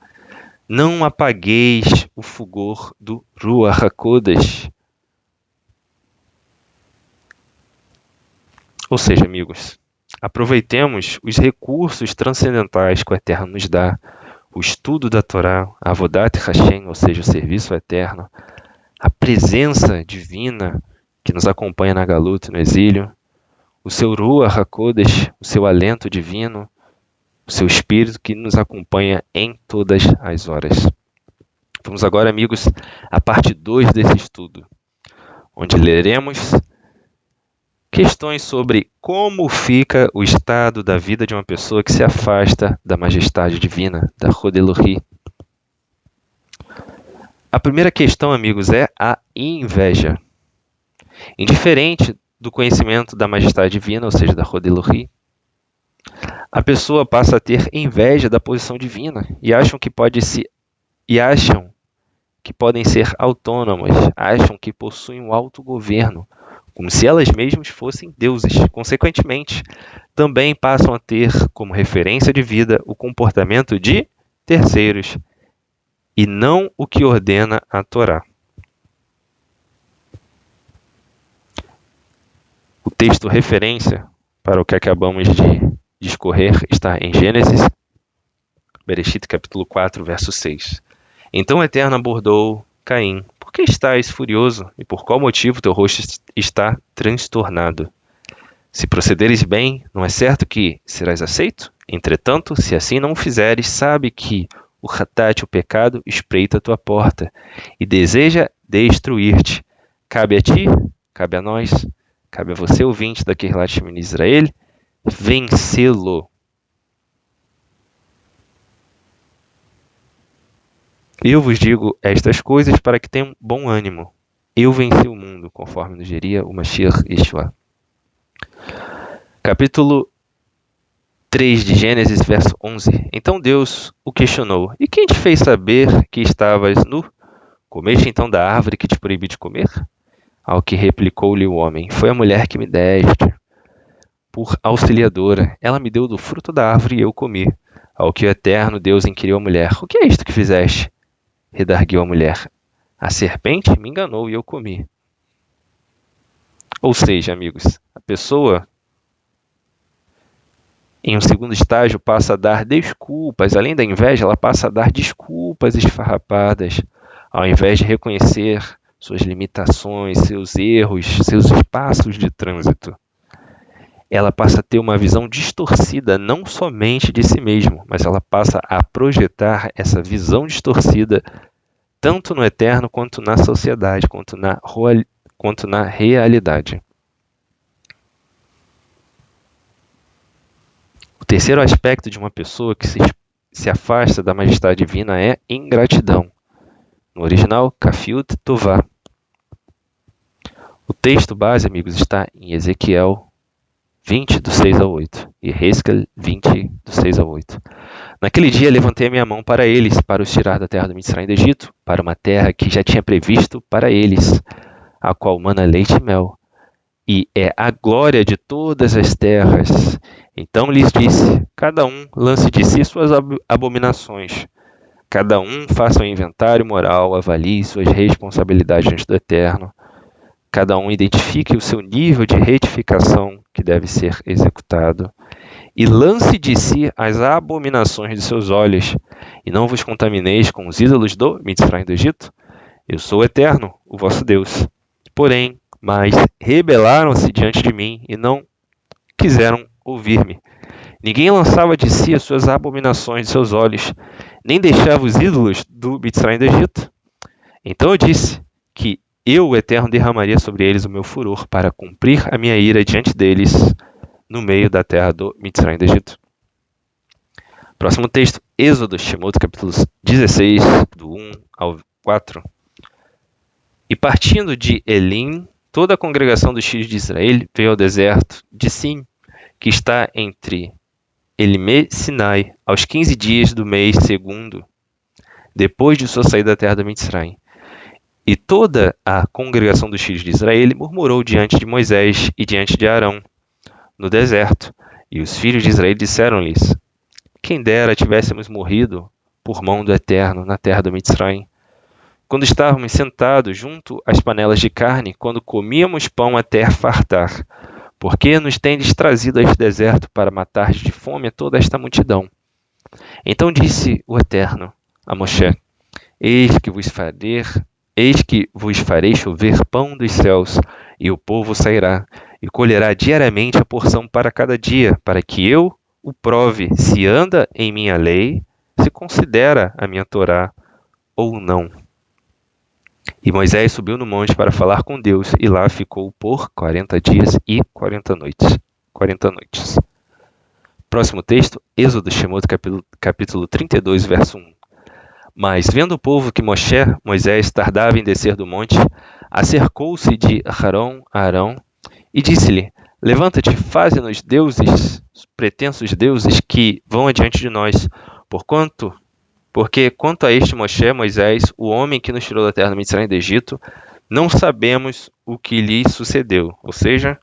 Não apagueis o fulgor do Ruach HaKodesh. Ou seja, amigos, aproveitemos os recursos transcendentais que o Eterno nos dá, o estudo da Torá, a Avodat Hashem, ou seja, o serviço eterno, a presença divina que nos acompanha na galuta, no exílio, o seu Ruach HaKodesh, o seu alento divino, o seu Espírito que nos acompanha em todas as horas. Vamos agora, amigos, à parte 2 desse estudo, onde leremos questões sobre como fica o estado da vida de uma pessoa que se afasta da majestade divina, da Hod Elohi. A primeira questão, amigos, é a inveja. Indiferente do conhecimento da majestade divina, ou seja, da Hod Elohi, a pessoa passa a ter inveja da posição divina e acham que podem ser autônomas, acham que possuem um autogoverno, como se elas mesmas fossem deuses. Consequentemente, também passam a ter como referência de vida o comportamento de terceiros e não o que ordena a Torá. O texto referência para o que acabamos de discorrer está em Gênesis, Bereshit, capítulo 4, verso 6. Então o Eterno abordou Caim: por que estás furioso e por qual motivo teu rosto está transtornado? Se procederes bem, não é certo que serás aceito? Entretanto, se assim não o fizeres, sabe que o Hatat, o pecado, espreita a tua porta e deseja destruir-te. Cabe a ti, cabe a nós, cabe a você, ouvinte da Keilat Shemini Israel, vencê-lo. Eu vos digo estas coisas para que tenham bom ânimo. Eu venci o mundo, conforme nos diria o Mashiach Yeshua. Capítulo 3 de Gênesis, verso 11. Então Deus o questionou: e quem te fez saber que estavas nu? Comeste então da árvore que te proibi de comer? Ao que replicou-lhe o homem: foi a mulher que me deste por auxiliadora. Ela me deu do fruto da árvore e eu comi. Ao que o eterno Deus inquiriu a mulher: o que é isto que fizeste? Redarguiu a mulher: a serpente me enganou e eu comi. Ou seja, amigos, a pessoa em um segundo estágio passa a dar desculpas, além da inveja, ela passa a dar desculpas esfarrapadas, ao invés de reconhecer suas limitações, seus erros, seus espaços de trânsito. Ela passa a ter uma visão distorcida não somente de si mesma, mas ela passa a projetar essa visão distorcida tanto no eterno quanto na sociedade, quanto na realidade. O terceiro aspecto de uma pessoa que se afasta da majestade divina é ingratidão. No original, Kafiut Tová. O texto base, amigos, está em Ezequiel 20, do 6 ao 8, e Hezkel 20, do 6 ao 8. Naquele dia levantei a minha mão para eles, para os tirar da terra do Mitzrayim do Egito, para uma terra que já tinha previsto para eles, a qual mana leite e mel, e é a glória de todas as terras. Então lhes disse: cada um lance de si suas abominações, cada um faça um inventário moral, avalie suas responsabilidades diante do Eterno, cada um identifique o seu nível de retificação que deve ser executado, e lance de si as abominações de seus olhos, e não vos contamineis com os ídolos do Mitzrayim do Egito. Eu sou o Eterno, o vosso Deus. Porém, mas rebelaram-se diante de mim e não quiseram ouvir-me. Ninguém lançava de si as suas abominações de seus olhos, nem deixava os ídolos do Mitzrayim do Egito. Então eu disse que eu, o Eterno, derramaria sobre eles o meu furor para cumprir a minha ira diante deles no meio da terra do Mitzrayim do Egito. Próximo texto, Êxodo, Shemot, capítulo 16, do 1 ao 4. E partindo de Elim, toda a congregação dos filhos de Israel veio ao deserto de Sim, que está entre Elimé e Sinai, aos 15 dias do mês segundo. depois de sua saída da terra do Mitzrayim. E toda a congregação dos filhos de Israel murmurou diante de Moisés e diante de Arão, no deserto. E os filhos de Israel disseram-lhes: quem dera tivéssemos morrido por mão do Eterno na terra do Mitzrayim, quando estávamos sentados junto às panelas de carne, quando comíamos pão até fartar. Por que nos tendes trazido a este deserto para matar de fome a toda esta multidão? Então disse o Eterno a Moshe: Eis que vos farei chover pão dos céus, e o povo sairá e colherá diariamente a porção para cada dia, para que eu o prove se anda em minha lei, se considera a minha Torá ou não. E Moisés subiu no monte para falar com Deus, e lá ficou por 40 dias e 40 noites. 40 noites. Próximo texto, Êxodo, Shemot, capítulo 32, verso 1. Mas, vendo o povo que Moisés tardava em descer do monte, acercou-se de Arão, e disse-lhe: Levanta-te, faze-nos deuses, pretensos deuses, que vão adiante de nós, porque quanto a este Moisés, o homem que nos tirou da terra do Mitzrayim do Egito, não sabemos o que lhe sucedeu. Ou seja,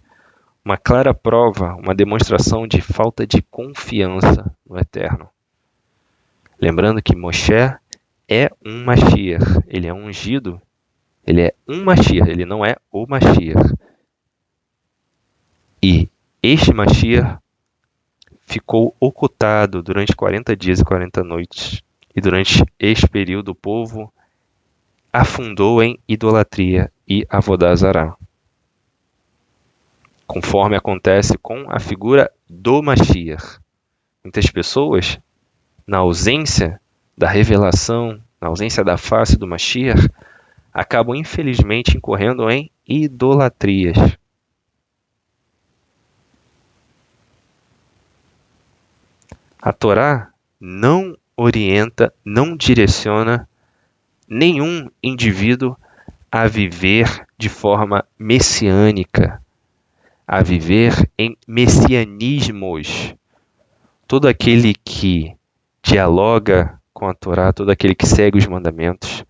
uma clara prova, uma demonstração de falta de confiança no Eterno. Lembrando que Moshe é um Mashiach, ele é ungido, ele é um Mashiach, ele não é o Mashiach. E este Mashiach ficou ocultado durante 40 dias e 40 noites. E durante este período o povo afundou em idolatria e avodá zará. Conforme acontece com a figura do Mashiach. Muitas pessoas, na ausência da revelação, na ausência da face do Mashiach, acabam infelizmente incorrendo em idolatrias. A Torá não orienta, não direciona nenhum indivíduo a viver de forma messiânica, a viver em messianismos. Todo aquele que dialoga com a Torá, todo aquele que segue os mandamentos,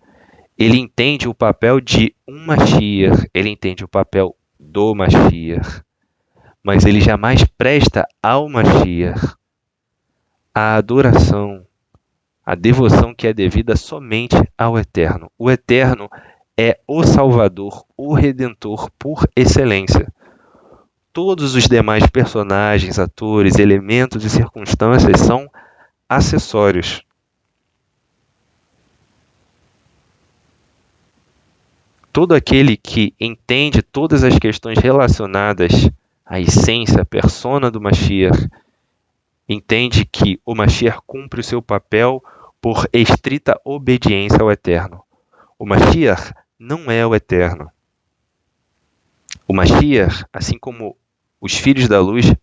ele entende o papel de um Mashiach, ele entende o papel do Mashiach, mas ele jamais presta ao Mashiach a adoração, a devoção que é devida somente ao Eterno. O Eterno é o Salvador, o Redentor por excelência. Todos os demais personagens, atores, elementos e circunstâncias são acessórios. Todo aquele que entende todas as questões relacionadas à essência, à persona do Mashiach, entende que o Mashiach cumpre o seu papel por estrita obediência ao Eterno. O Mashiach não é o Eterno. O Mashiach, assim como os filhos da luz,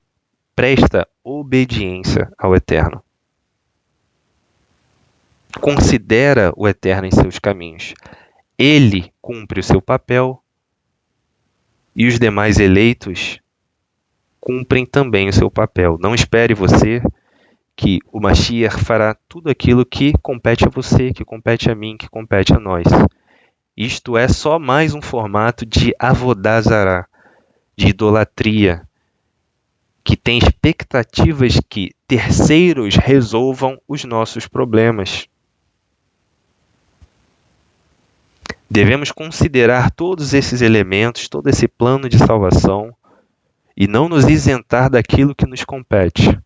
presta obediência ao Eterno. Considera o Eterno em seus caminhos. Ele cumpre o seu papel e os demais eleitos cumprem também o seu papel. Não espere você que o Mashiach fará tudo aquilo que compete a você, que compete a mim, que compete a nós. Isto é só mais um formato de avodá zará, de idolatria, que tem expectativas que terceiros resolvam os nossos problemas. Devemos considerar todos esses elementos, todo esse plano de salvação, e não nos isentar daquilo que nos compete.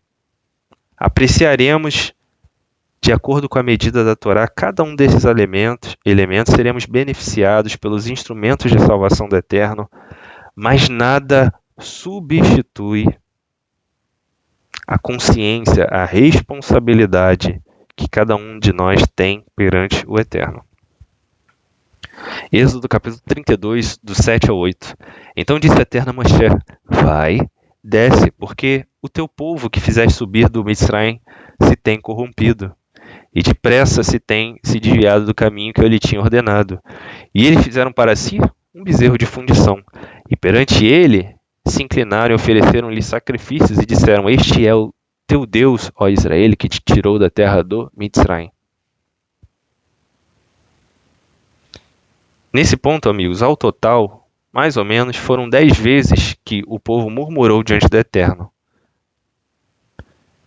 Apreciaremos, de acordo com a medida da Torá, cada um desses elementos, seremos beneficiados pelos instrumentos de salvação do Eterno, mas nada substitui a consciência, a responsabilidade que cada um de nós tem perante o Eterno. Êxodo capítulo 32, do 7 ao 8. Então disse o Eterno a Moshe: Vai, desce, porque o teu povo que fizeste subir do Mitzrayim se tem corrompido, e depressa se desviado do caminho que eu lhe tinha ordenado. E eles fizeram para si um bezerro de fundição, e perante ele se inclinaram e ofereceram-lhe sacrifícios, e disseram: Este é o teu Deus, ó Israel, que te tirou da terra do Mitzrayim. Nesse ponto, amigos, ao total, mais ou menos, foram 10 vezes que o povo murmurou diante do Eterno.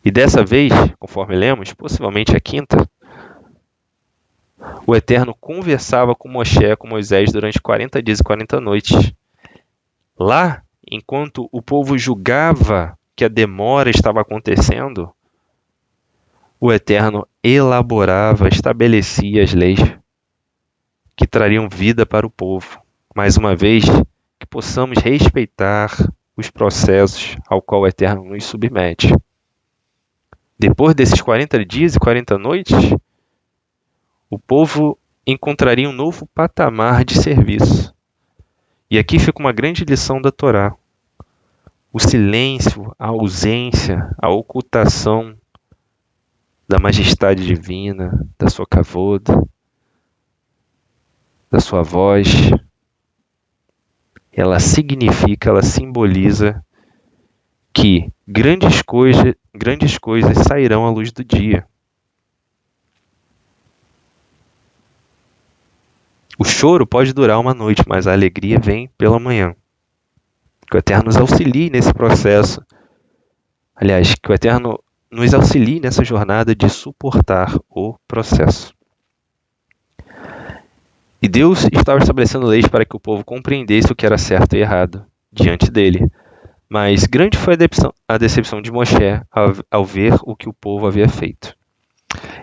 E dessa vez, conforme lemos, possivelmente a quinta, o Eterno conversava com Moshe, com Moisés, durante 40 dias e 40 noites. Lá, enquanto o povo julgava que a demora estava acontecendo, o Eterno elaborava, estabelecia as leis que trariam vida para o povo. Mais uma vez, que possamos respeitar os processos ao qual o Eterno nos submete. Depois desses 40 dias e 40 noites, o povo encontraria um novo patamar de serviço. E aqui fica uma grande lição da Torá. O silêncio, a ausência, a ocultação da majestade divina, da sua kavod, da sua voz, ela significa, ela simboliza que grandes coisas sairão à luz do dia. O choro pode durar uma noite, mas a alegria vem pela manhã. Que o Eterno nos auxilie nesse processo. Aliás, que o Eterno nos auxilie nessa jornada de suportar o processo. E Deus estava estabelecendo leis para que o povo compreendesse o que era certo e errado diante dele. Mas grande foi a decepção de Moshe ao ver o que o povo havia feito.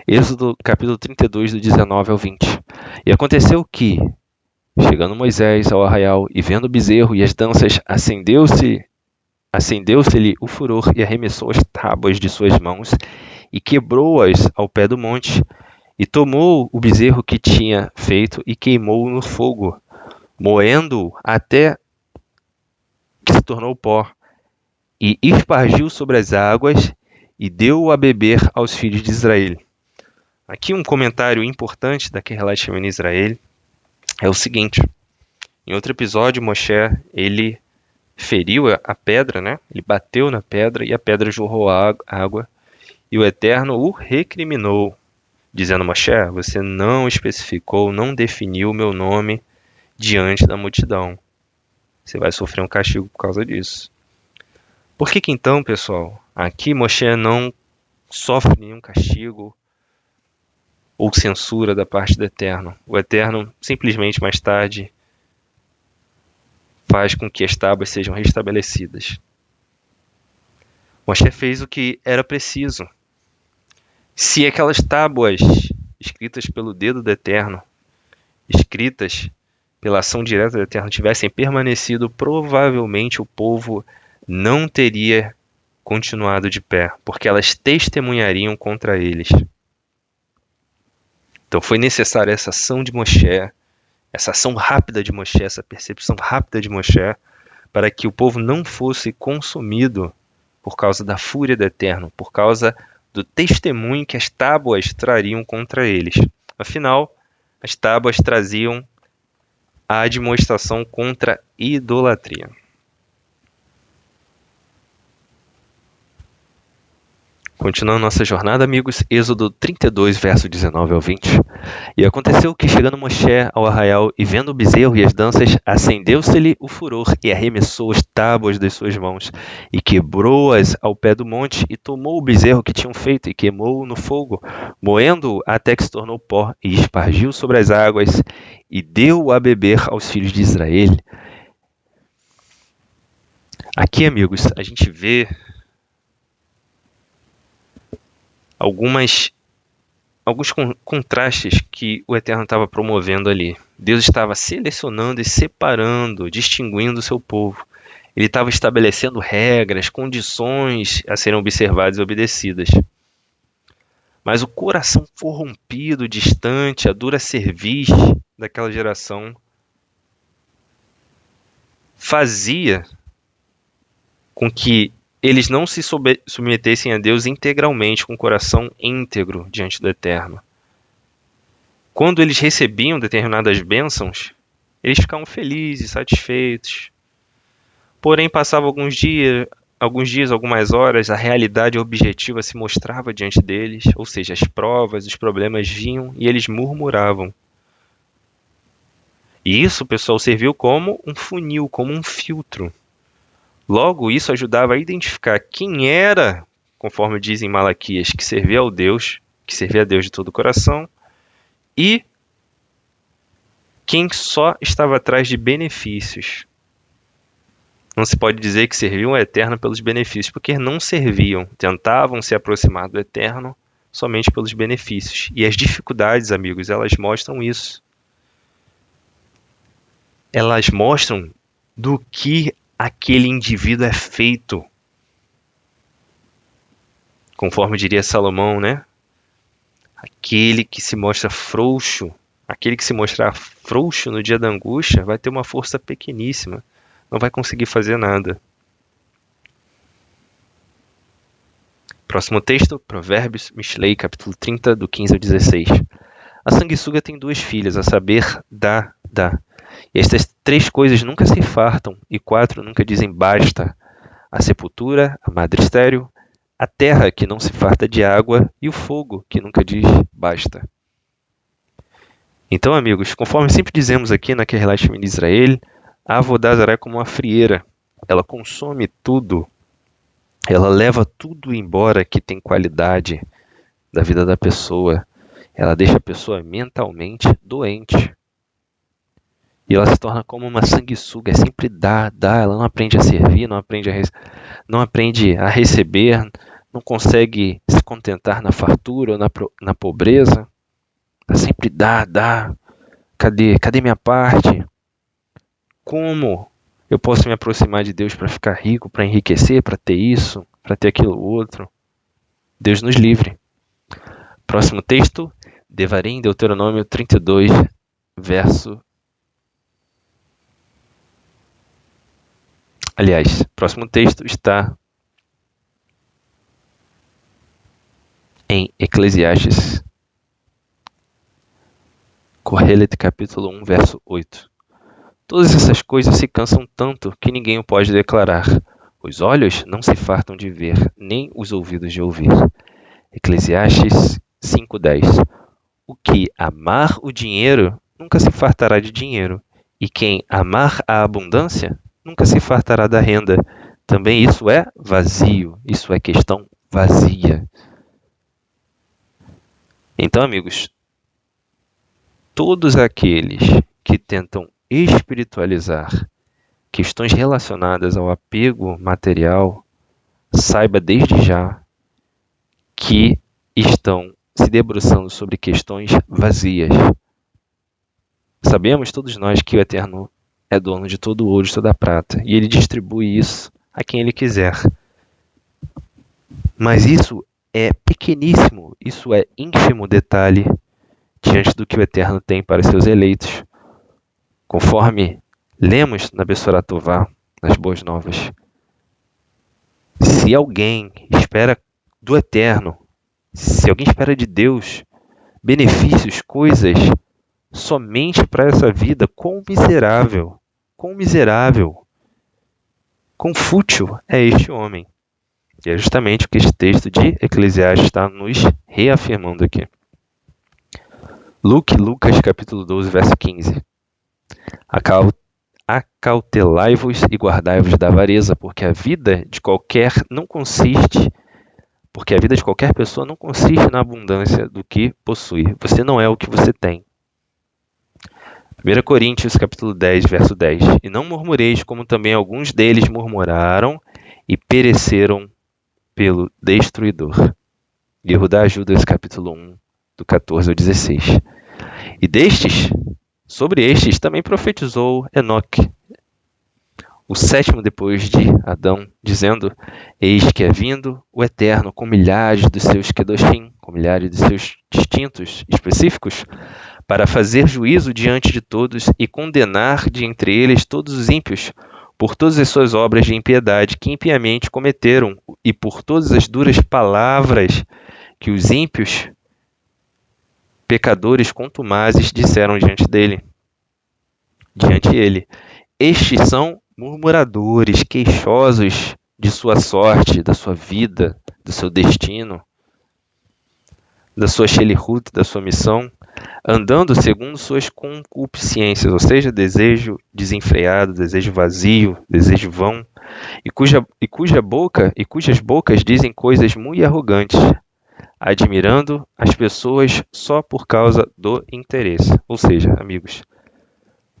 Êxodo capítulo 32, do 19 ao 20. E aconteceu que, chegando Moisés ao arraial e vendo o bezerro e as danças, acendeu-se-lhe o furor e arremessou as tábuas de suas mãos e quebrou-as ao pé do monte. E tomou o bezerro que tinha feito e queimou-o no fogo, moendo-o até que se tornou pó, e espargiu sobre as águas e deu-o a beber aos filhos de Israel. Aqui um comentário importante daquele relacionamento em Israel é o seguinte: em outro episódio, Moshe, ele feriu a pedra, né? Ele bateu na pedra e a pedra jorrou água, e o Eterno o recriminou, dizendo: Moshe, você não especificou, não definiu o meu nome diante da multidão. Você vai sofrer um castigo por causa disso. Por que então, pessoal, aqui Moshe não sofre nenhum castigo ou censura da parte do Eterno? O Eterno simplesmente mais tarde faz com que as tábuas sejam restabelecidas. Moshe fez o que era preciso. Se aquelas tábuas escritas pelo dedo do Eterno, escritas pela ação direta do Eterno, tivessem permanecido, provavelmente o povo não teria continuado de pé, porque elas testemunhariam contra eles. Então foi necessária essa ação de Moshe, essa ação rápida de Moshe, essa percepção rápida de Moshe, para que o povo não fosse consumido por causa da fúria do Eterno, por causa do testemunho que as tábuas trariam contra eles. Afinal, as tábuas traziam a admoestação contra a idolatria. Continuando nossa jornada, amigos, Êxodo 32, verso 19 ao 20. E aconteceu que, chegando Moshe ao arraial e vendo o bezerro e as danças, acendeu-se-lhe o furor e arremessou as tábuas das suas mãos e quebrou-as ao pé do monte e tomou o bezerro que tinham feito e queimou-o no fogo, moendo-o até que se tornou pó e espargiu sobre as águas e deu-o a beber aos filhos de Israel. Aqui, amigos, a gente vê alguns contrastes que o Eterno estava promovendo ali. Deus estava selecionando e separando, distinguindo o seu povo. Ele estava estabelecendo regras, condições a serem observadas e obedecidas. Mas o coração corrompido, distante, a dura cerviz daquela geração fazia com que eles não se submetessem a Deus integralmente, com o coração íntegro diante do Eterno. Quando eles recebiam determinadas bênçãos, eles ficavam felizes, satisfeitos. Porém, passavam alguns dias, algumas horas, a realidade objetiva se mostrava diante deles, ou seja, as provas, os problemas vinham e eles murmuravam. E isso, pessoal, serviu como um funil, como um filtro. Logo, isso ajudava a identificar quem era, conforme diz em Malaquias, que servia ao Deus, que servia a Deus de todo o coração, e quem só estava atrás de benefícios. Não se pode dizer que serviam ao Eterno pelos benefícios, porque não serviam, tentavam se aproximar do Eterno somente pelos benefícios. E as dificuldades, amigos, elas mostram isso. Elas mostram do que aquele indivíduo é feito. Conforme diria Salomão, né? Aquele que se mostra frouxo, aquele que se mostrar frouxo no dia da angústia, vai ter uma força pequeníssima. Não vai conseguir fazer nada. Próximo texto, Provérbios, Mishlei, capítulo 30, do 15 ao 16. A sanguessuga tem 2 filhas, a saber, dá. E estas 3 coisas nunca se fartam, e 4 nunca dizem basta. A sepultura, a madre estéril, a terra que não se farta de água, e o fogo que nunca diz basta. Então, amigos, conforme sempre dizemos aqui na Kehillat Shemini Israel, a Avodá-Zará é como uma frieira. Ela consome tudo. Ela leva tudo embora que tem qualidade da vida da pessoa. Ela deixa a pessoa mentalmente doente. E ela se torna como uma sanguessuga. É sempre dá. Ela não aprende a servir, não aprende a receber, não consegue se contentar na fartura ou na pobreza. Ela sempre dá. Cadê minha parte? Como eu posso me aproximar de Deus para ficar rico, para enriquecer, para ter isso, para ter aquilo outro? Deus nos livre. Próximo texto, Devarim, Deuteronômio 32, próximo texto está em Eclesiastes, Kohelet, capítulo 1, verso 8. Todas essas coisas se cansam tanto que ninguém o pode declarar. Os olhos não se fartam de ver, nem os ouvidos de ouvir. Eclesiastes 5:10. O que amar o dinheiro nunca se fartará de dinheiro, e quem amar a abundância nunca se fartará da renda. Também isso é vazio, isso é questão vazia. Então, amigos, todos aqueles que tentam espiritualizar questões relacionadas ao apego material, saiba desde já que estão se debruçando sobre questões vazias. Sabemos todos nós que o Eterno é dono de todo o ouro e de toda a prata, e ele distribui isso a quem ele quiser. Mas isso é pequeníssimo, isso é ínfimo detalhe diante do que o Eterno tem para seus eleitos. Conforme lemos na Bessorat Tová, nas Boas Novas, se alguém espera do Eterno, se alguém espera de Deus benefícios, coisas somente para essa vida, quão miserável, quão fútil é este homem. E é justamente o que este texto de Eclesiastes está nos reafirmando aqui. Lucas capítulo 12, verso 15. Acautelai-vos e guardai-vos da avareza, porque a vida de qualquer pessoa não consiste na abundância do que possui. Você não é o que você tem. 1 Coríntios capítulo 10, verso 10. E não murmureis, como também alguns deles murmuraram e pereceram pelo destruidor. Yehudá Judas capítulo 1, do 14 ao 16. E sobre estes também profetizou Enoque, o 7º depois de Adão, dizendo: Eis que é vindo o Eterno com milhares dos seus kedoshim, com milhares dos seus distintos específicos, para fazer juízo diante de todos e condenar de entre eles todos os ímpios, por todas as suas obras de impiedade que impiamente cometeram, e por todas as duras palavras que os ímpios pecadores contumazes disseram diante ele. Estes são murmuradores, queixosos de sua sorte, da sua vida, do seu destino. da sua shelichut, da sua missão, andando segundo suas concupiscências, ou seja, desejo desenfreado, desejo vazio, desejo vão, cujas bocas dizem coisas muito arrogantes, admirando as pessoas só por causa do interesse. Ou seja, amigos,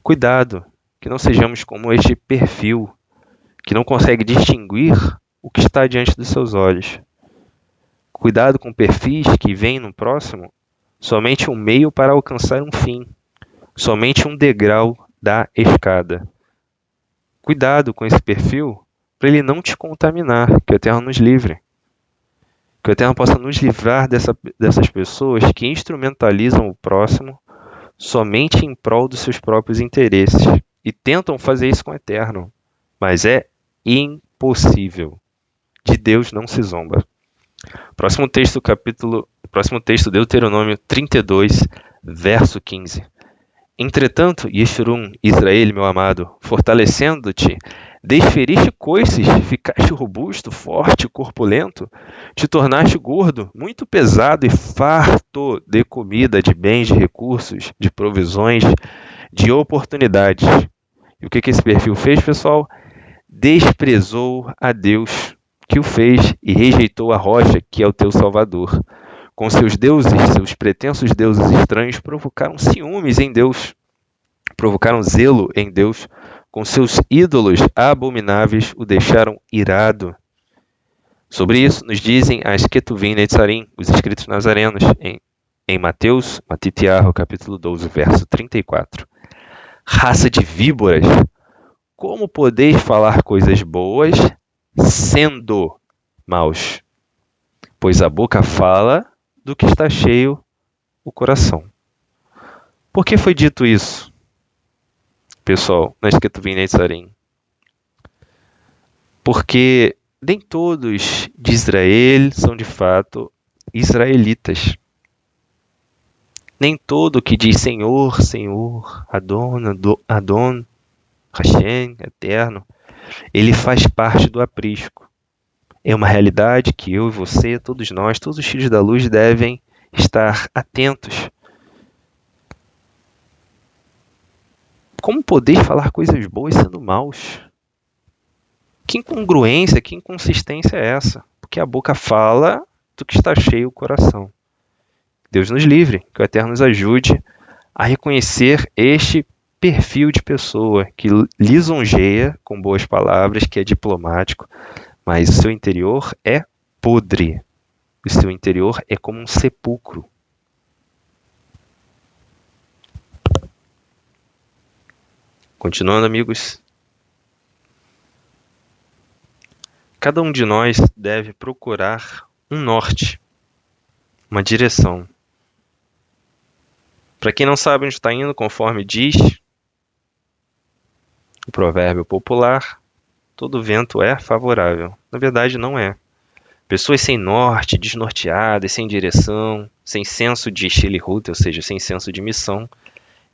cuidado, que não sejamos como este perfil, que não consegue distinguir o que está diante dos seus olhos. Cuidado com perfis que veem no próximo somente um meio para alcançar um fim, somente um degrau da escada. Cuidado com esse perfil para ele não te contaminar, que o Eterno nos livre. Que o Eterno possa nos livrar dessas pessoas que instrumentalizam o próximo somente em prol dos seus próprios interesses e tentam fazer isso com o Eterno, mas é impossível. De Deus não se zomba. Próximo texto, Deuteronômio 32, verso 15. Entretanto, Yeshurun, Israel, meu amado, fortalecendo-te, desferiste coices, ficaste robusto, forte, corpulento, te tornaste gordo, muito pesado e farto de comida, de bens, de recursos, de provisões, de oportunidades. E o que esse perfil fez, pessoal? Desprezou a Deus que o fez e rejeitou a rocha, que é o teu Salvador. Com seus deuses, seus pretensos deuses estranhos, provocaram ciúmes em Deus, provocaram zelo em Deus. Com seus ídolos abomináveis, o deixaram irado. Sobre isso, nos dizem as Ketuvim Netzarim, os escritos nazarenos, em Mateus, Matitiarro, capítulo 12, verso 34. Raça de víboras, como podeis falar coisas boas sendo maus? Pois a boca fala do que está cheio o coração. Por que foi dito isso, pessoal, nas Ketuvim Netzarim? Porque nem todos de Israel são de fato israelitas. Nem todo que diz Senhor, Senhor, Adon, Hashem, Eterno, ele faz parte do aprisco. É uma realidade que eu e você, todos nós, todos os filhos da luz devem estar atentos. Como poder falar coisas boas sendo maus? Que incongruência, que inconsistência é essa? Porque a boca fala do que está cheio o coração. Deus nos livre, que o Eterno nos ajude a reconhecer este perfil de pessoa que lisonjeia com boas palavras, que é diplomático, mas o seu interior é podre. O seu interior é como um sepulcro. Continuando, amigos. Cada um de nós deve procurar um norte, uma direção. Para quem não sabe onde está indo, conforme diz o provérbio popular, todo vento é favorável. Na verdade, não é. Pessoas sem norte, desnorteadas, sem direção, sem senso de shelichut, ou seja, sem senso de missão,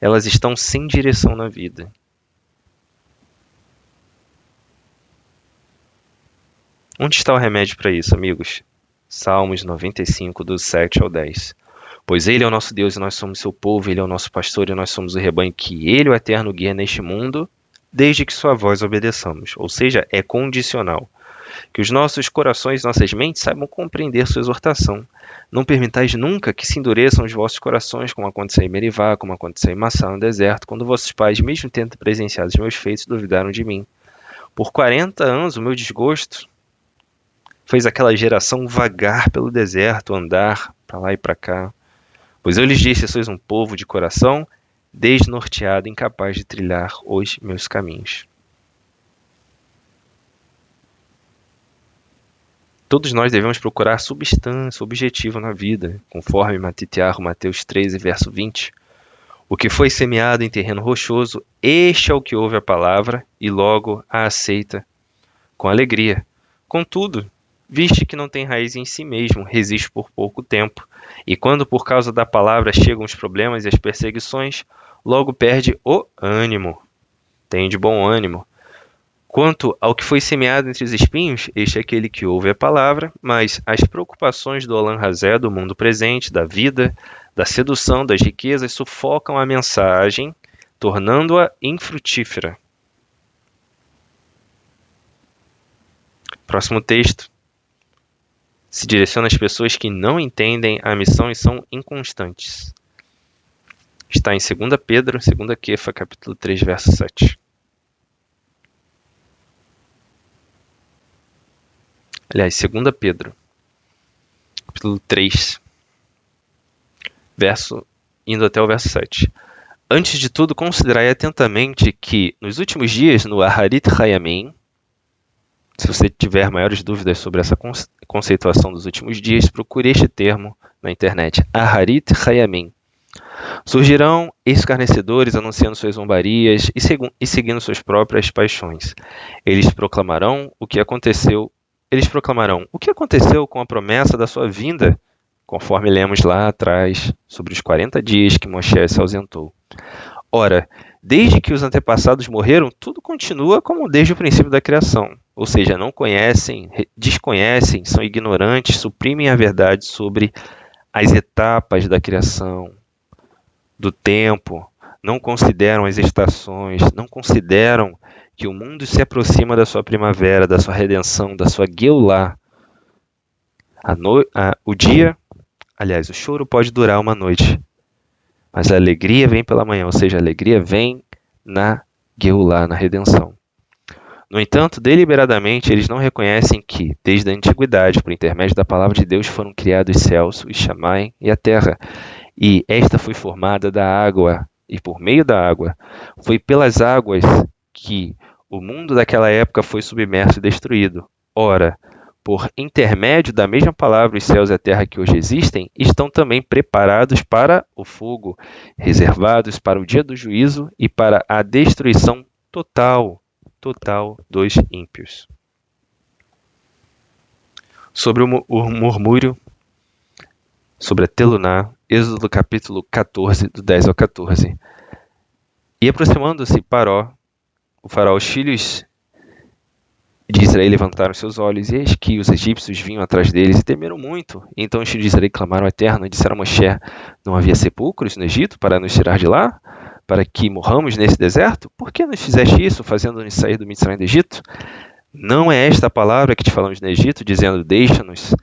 elas estão sem direção na vida. Onde está o remédio para isso, amigos? Salmos 95, do 7 ao 10. Pois Ele é o nosso Deus e nós somos seu povo, Ele é o nosso pastor e nós somos o rebanho que Ele, o Eterno, guia neste mundo, desde que sua voz obedeçamos. Ou seja, é condicional. Que os nossos corações, nossas mentes saibam compreender sua exortação. Não permitais nunca que se endureçam os vossos corações, como aconteceu em Merivá, como aconteceu em Massá, no deserto, quando vossos pais, mesmo tendo presenciado os meus feitos, duvidaram de mim. Por 40 anos, o meu desgosto fez aquela geração vagar pelo deserto, andar para lá e para cá. Pois eu lhes disse, sois um povo de coração desnorteado, incapaz de trilhar os meus caminhos. Todos nós devemos procurar substância, objetivo na vida, conforme Matitiarro, Mateus 13, verso 20. O que foi semeado em terreno rochoso, este é o que ouve a palavra e logo a aceita com alegria. Contudo, viste que não tem raiz em si mesmo, resiste por pouco tempo, e quando por causa da palavra chegam os problemas e as perseguições, logo perde o ânimo. Tem de bom ânimo. Quanto ao que foi semeado entre os espinhos, este é aquele que ouve a palavra, mas as preocupações do Olam Hazé, do mundo presente, da vida, da sedução, das riquezas, sufocam a mensagem, tornando-a infrutífera. Próximo texto. Se direciona às pessoas que não entendem a missão e são inconstantes. Está em 2 Pedro, 2 Quefa, capítulo 3, verso 7. Aliás, 2 Pedro, capítulo 3, indo até o verso 7. Antes de tudo, considerai atentamente que, nos últimos dias, no Aharit Hayamim, se você tiver maiores dúvidas sobre essa conceituação dos últimos dias, procure este termo na internet, Aharit Hayamim. Surgirão escarnecedores anunciando suas zombarias e seguindo suas próprias paixões. Eles proclamarão o que aconteceu com a promessa da sua vinda, conforme lemos lá atrás, sobre os 40 dias que Moshe se ausentou. Ora, desde que os antepassados morreram, tudo continua como desde o princípio da criação. Ou seja, não conhecem, desconhecem, são ignorantes, suprimem a verdade sobre as etapas da criação, do tempo, não consideram as estações, não consideram que o mundo se aproxima da sua primavera, da sua redenção, da sua Geulah. O choro pode durar uma noite, mas a alegria vem pela manhã, ou seja, a alegria vem na Geulah, na redenção. No entanto, deliberadamente, eles não reconhecem que, desde a antiguidade, por intermédio da palavra de Deus, foram criados os céus, os Shamayim e a terra, e esta foi formada da água, e por meio da água. Foi pelas águas que o mundo daquela época foi submerso e destruído. Ora, por intermédio da mesma palavra, os céus e a terra que hoje existem, estão também preparados para o fogo, reservados para o dia do juízo e para a destruição total dos ímpios. Sobre o murmúrio, sobre a Teluná, Êxodo capítulo 14, do 10 ao 14. E aproximando-se o faraó, os filhos de Israel levantaram seus olhos, e eis que os egípcios vinham atrás deles e temeram muito. E então os filhos de Israel clamaram ao Eterno e disseram a Moshe: não havia sepulcros no Egito para nos tirar de lá? Para que morramos nesse deserto? Por que nos fizeste isso, fazendo-nos sair do Mitzrayim do Egito? Não é esta a palavra que te falamos no Egito, dizendo: deixa-nos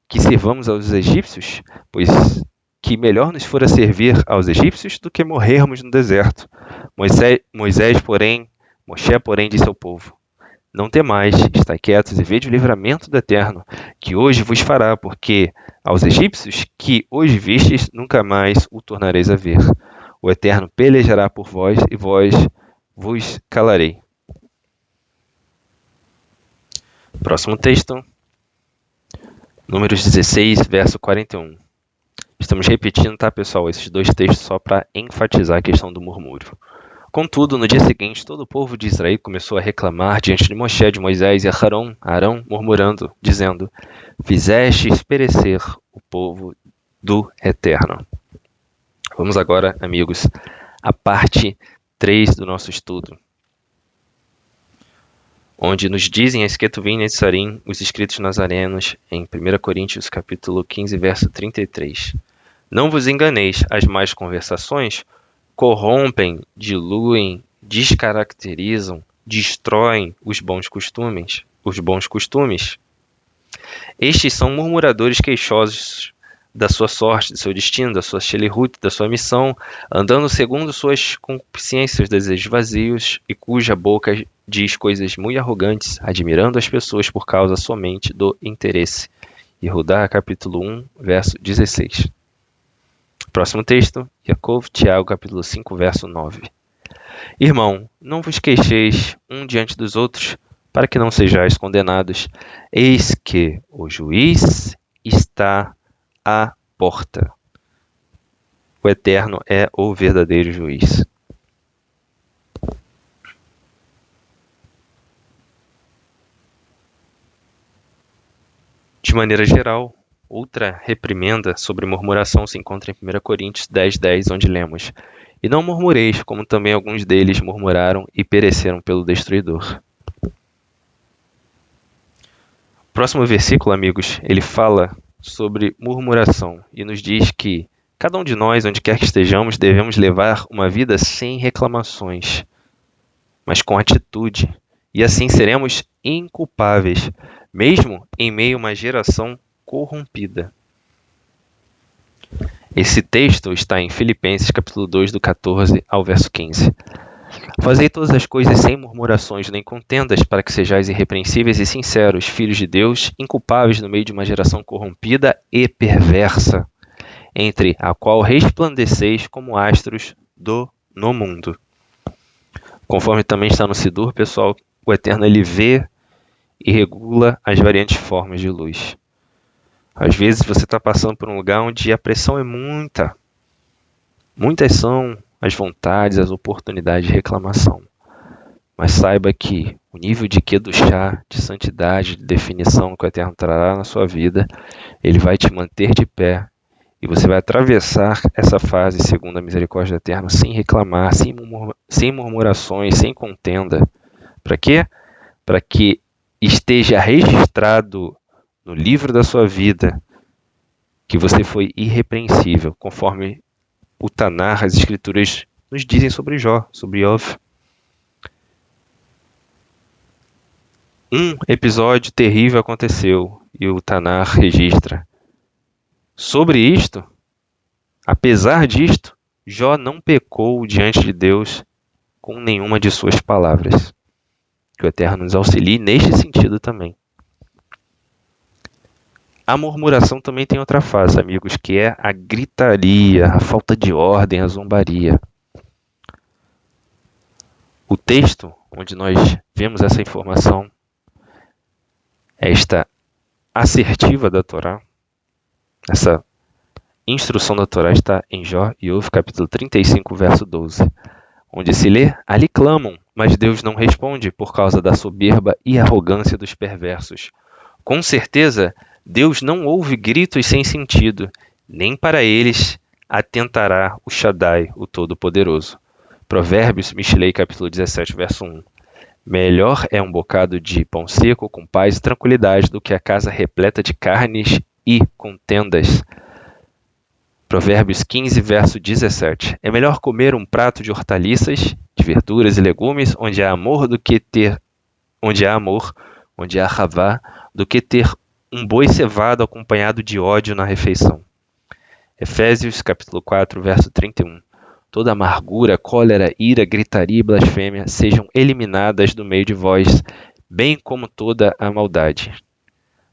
que sirvamos aos egípcios? Pois que melhor nos fora servir aos egípcios do que morrermos no deserto. Moshe, porém, disse ao povo: não temais, estai quietos e vede o livramento do Eterno, que hoje vos fará, porque aos egípcios que hoje vistes, nunca mais o tornareis a ver. O Eterno pelejará por vós, e vós vos calarei. Próximo texto, Números 16, verso 41. Estamos repetindo, tá, pessoal, esses dois textos só para enfatizar a questão do murmúrio. Contudo, no dia seguinte, todo o povo de Israel começou a reclamar diante de Moshe, de Moisés e Arão, murmurando, dizendo: fizestes perecer o povo do Eterno. Vamos agora, amigos, à parte 3 do nosso estudo, onde nos dizem a Esquetuvim Netzarim, os escritos nazarenos, em 1 Coríntios capítulo 15, verso 33. Não vos enganeis, as más conversações corrompem, diluem, descaracterizam, destroem os bons costumes. Estes são murmuradores queixosos da sua sorte, do seu destino, da sua shelihut, da sua missão, andando segundo suas concupiscências, desejos vazios, e cuja boca diz coisas muito arrogantes, admirando as pessoas por causa somente do interesse. Yehudá, capítulo 1, verso 16. Próximo texto, Yaakov, Tiago, capítulo 5, verso 9. Irmão, não vos queixeis um diante dos outros, para que não sejais condenados. Eis que o juiz está à porta. O Eterno é o verdadeiro juiz. De maneira geral, outra reprimenda sobre murmuração se encontra em 1 Coríntios 10:10, onde lemos: e não murmureis, como também alguns deles murmuraram e pereceram pelo destruidor. Próximo versículo, amigos, ele fala sobre murmuração e nos diz que cada um de nós, onde quer que estejamos, devemos levar uma vida sem reclamações, mas com atitude, e assim seremos inculpáveis, mesmo em meio a uma geração corrompida. Esse texto está em Filipenses capítulo 2, do 14 ao verso 15. Fazei todas as coisas sem murmurações nem contendas, para que sejais irrepreensíveis e sinceros, filhos de Deus, inculpáveis no meio de uma geração corrompida e perversa, entre a qual resplandeceis como astros no mundo. Conforme também está no Sidur, pessoal, o Eterno ele vê e regula as variantes formas de luz. Às vezes você está passando por um lugar onde a pressão é muita. Muitas são as vontades, as oportunidades de reclamação. Mas saiba que o nível de Kedushá, de santidade, de definição que o Eterno trará na sua vida, ele vai te manter de pé. E você vai atravessar essa fase, segundo a misericórdia do Eterno, sem reclamar, sem murmurações, sem contenda. Para quê? Para que esteja registrado no livro da sua vida que você foi irrepreensível, conforme o Tanar, as Escrituras nos dizem sobre Jó, sobre Iov. Um episódio terrível aconteceu e o Tanar registra. Sobre isto, apesar disto, Jó não pecou diante de Deus com nenhuma de suas palavras. Que o Eterno nos auxilie neste sentido também. A murmuração também tem outra face, amigos, que é a gritaria, a falta de ordem, a zombaria. O texto onde nós vemos essa informação, esta assertiva da Torá, essa instrução da Torá está em Jó e Iov, capítulo 35, verso 12, onde se lê: ali clamam, mas Deus não responde por causa da soberba e arrogância dos perversos. Com certeza, Deus não ouve gritos sem sentido, nem para eles atentará o Shaddai, o Todo-Poderoso. Provérbios, Mishlei, capítulo 17, verso 1. Melhor é um bocado de pão seco com paz e tranquilidade do que a casa repleta de carnes e contendas. Provérbios 15, verso 17. É melhor comer um prato de hortaliças, de verduras e legumes, onde há amor, onde há ravá, do que ter um boi cevado acompanhado de ódio na refeição. Efésios, capítulo 4, verso 31. Toda amargura, cólera, ira, gritaria e blasfêmia sejam eliminadas do meio de vós, bem como toda a maldade.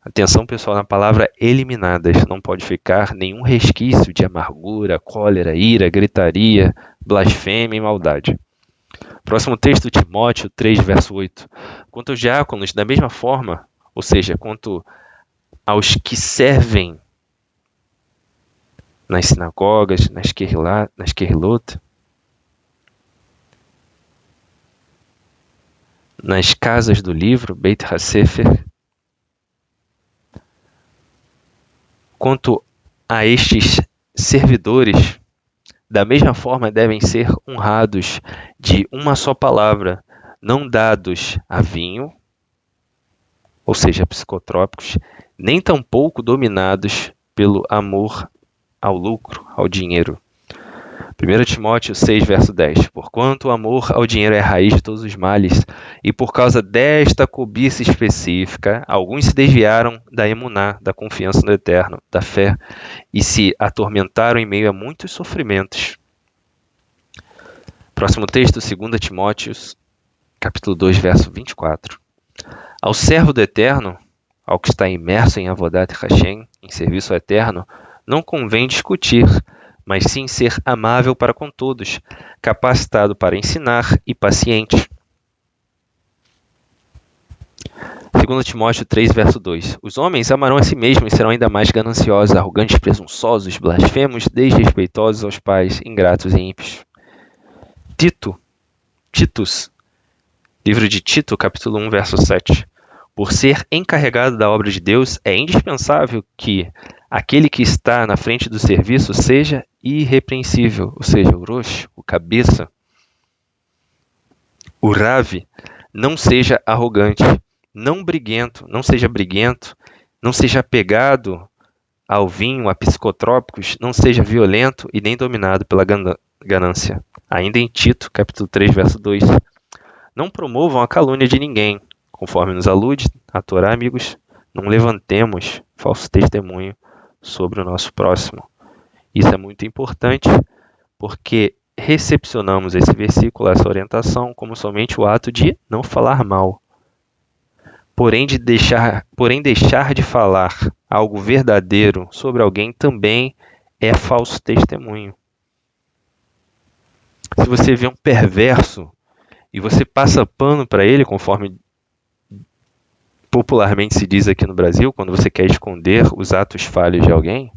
Atenção, pessoal, na palavra eliminadas. Não pode ficar nenhum resquício de amargura, cólera, ira, gritaria, blasfêmia e maldade. Próximo texto, Timóteo 3, verso 8. Quanto aos diáconos, da mesma forma, ou seja, quanto aos que servem nas sinagogas, nas querrilot, nas casas do livro, Beit HaSefer, quanto a estes servidores, da mesma forma devem ser honrados de uma só palavra, não dados a vinho, ou seja, psicotrópicos, nem tampouco dominados pelo amor ao lucro, ao dinheiro. 1 Timóteo 6, verso 10. Porquanto o amor ao dinheiro é a raiz de todos os males, e por causa desta cobiça específica, alguns se desviaram da emuná, da confiança no Eterno, da fé, e se atormentaram em meio a muitos sofrimentos. Próximo texto, 2 Timóteo, capítulo 2, verso 24. Ao servo do Eterno, ao que está imerso em Avodat Hashem, em serviço ao Eterno, não convém discutir, mas sim ser amável para com todos, capacitado para ensinar e paciente. 2 Timóteo 3, verso 2. Os homens amarão a si mesmos e serão ainda mais gananciosos, arrogantes, presunçosos, blasfemos, desrespeitosos aos pais, ingratos e ímpios. Titus, livro de Tito, capítulo 1, verso 7. Por ser encarregado da obra de Deus, é indispensável que aquele que está na frente do serviço seja irrepreensível, ou seja, o Rosh, o cabeça. O Rav não seja arrogante, não seja briguento, não seja apegado ao vinho, a psicotrópicos, não seja violento e nem dominado pela ganância. Ainda em Tito, capítulo 3, verso 2. Não promovam a calúnia de ninguém, conforme nos alude a Torá, amigos, não levantemos falso testemunho sobre o nosso próximo. Isso é muito importante, porque recepcionamos esse versículo, essa orientação, como somente o ato de não falar mal. Porém, deixar de falar algo verdadeiro sobre alguém também é falso testemunho. Se você vê um perverso e você passa pano para ele, conforme popularmente se diz aqui no Brasil, quando você quer esconder os atos falhos de alguém,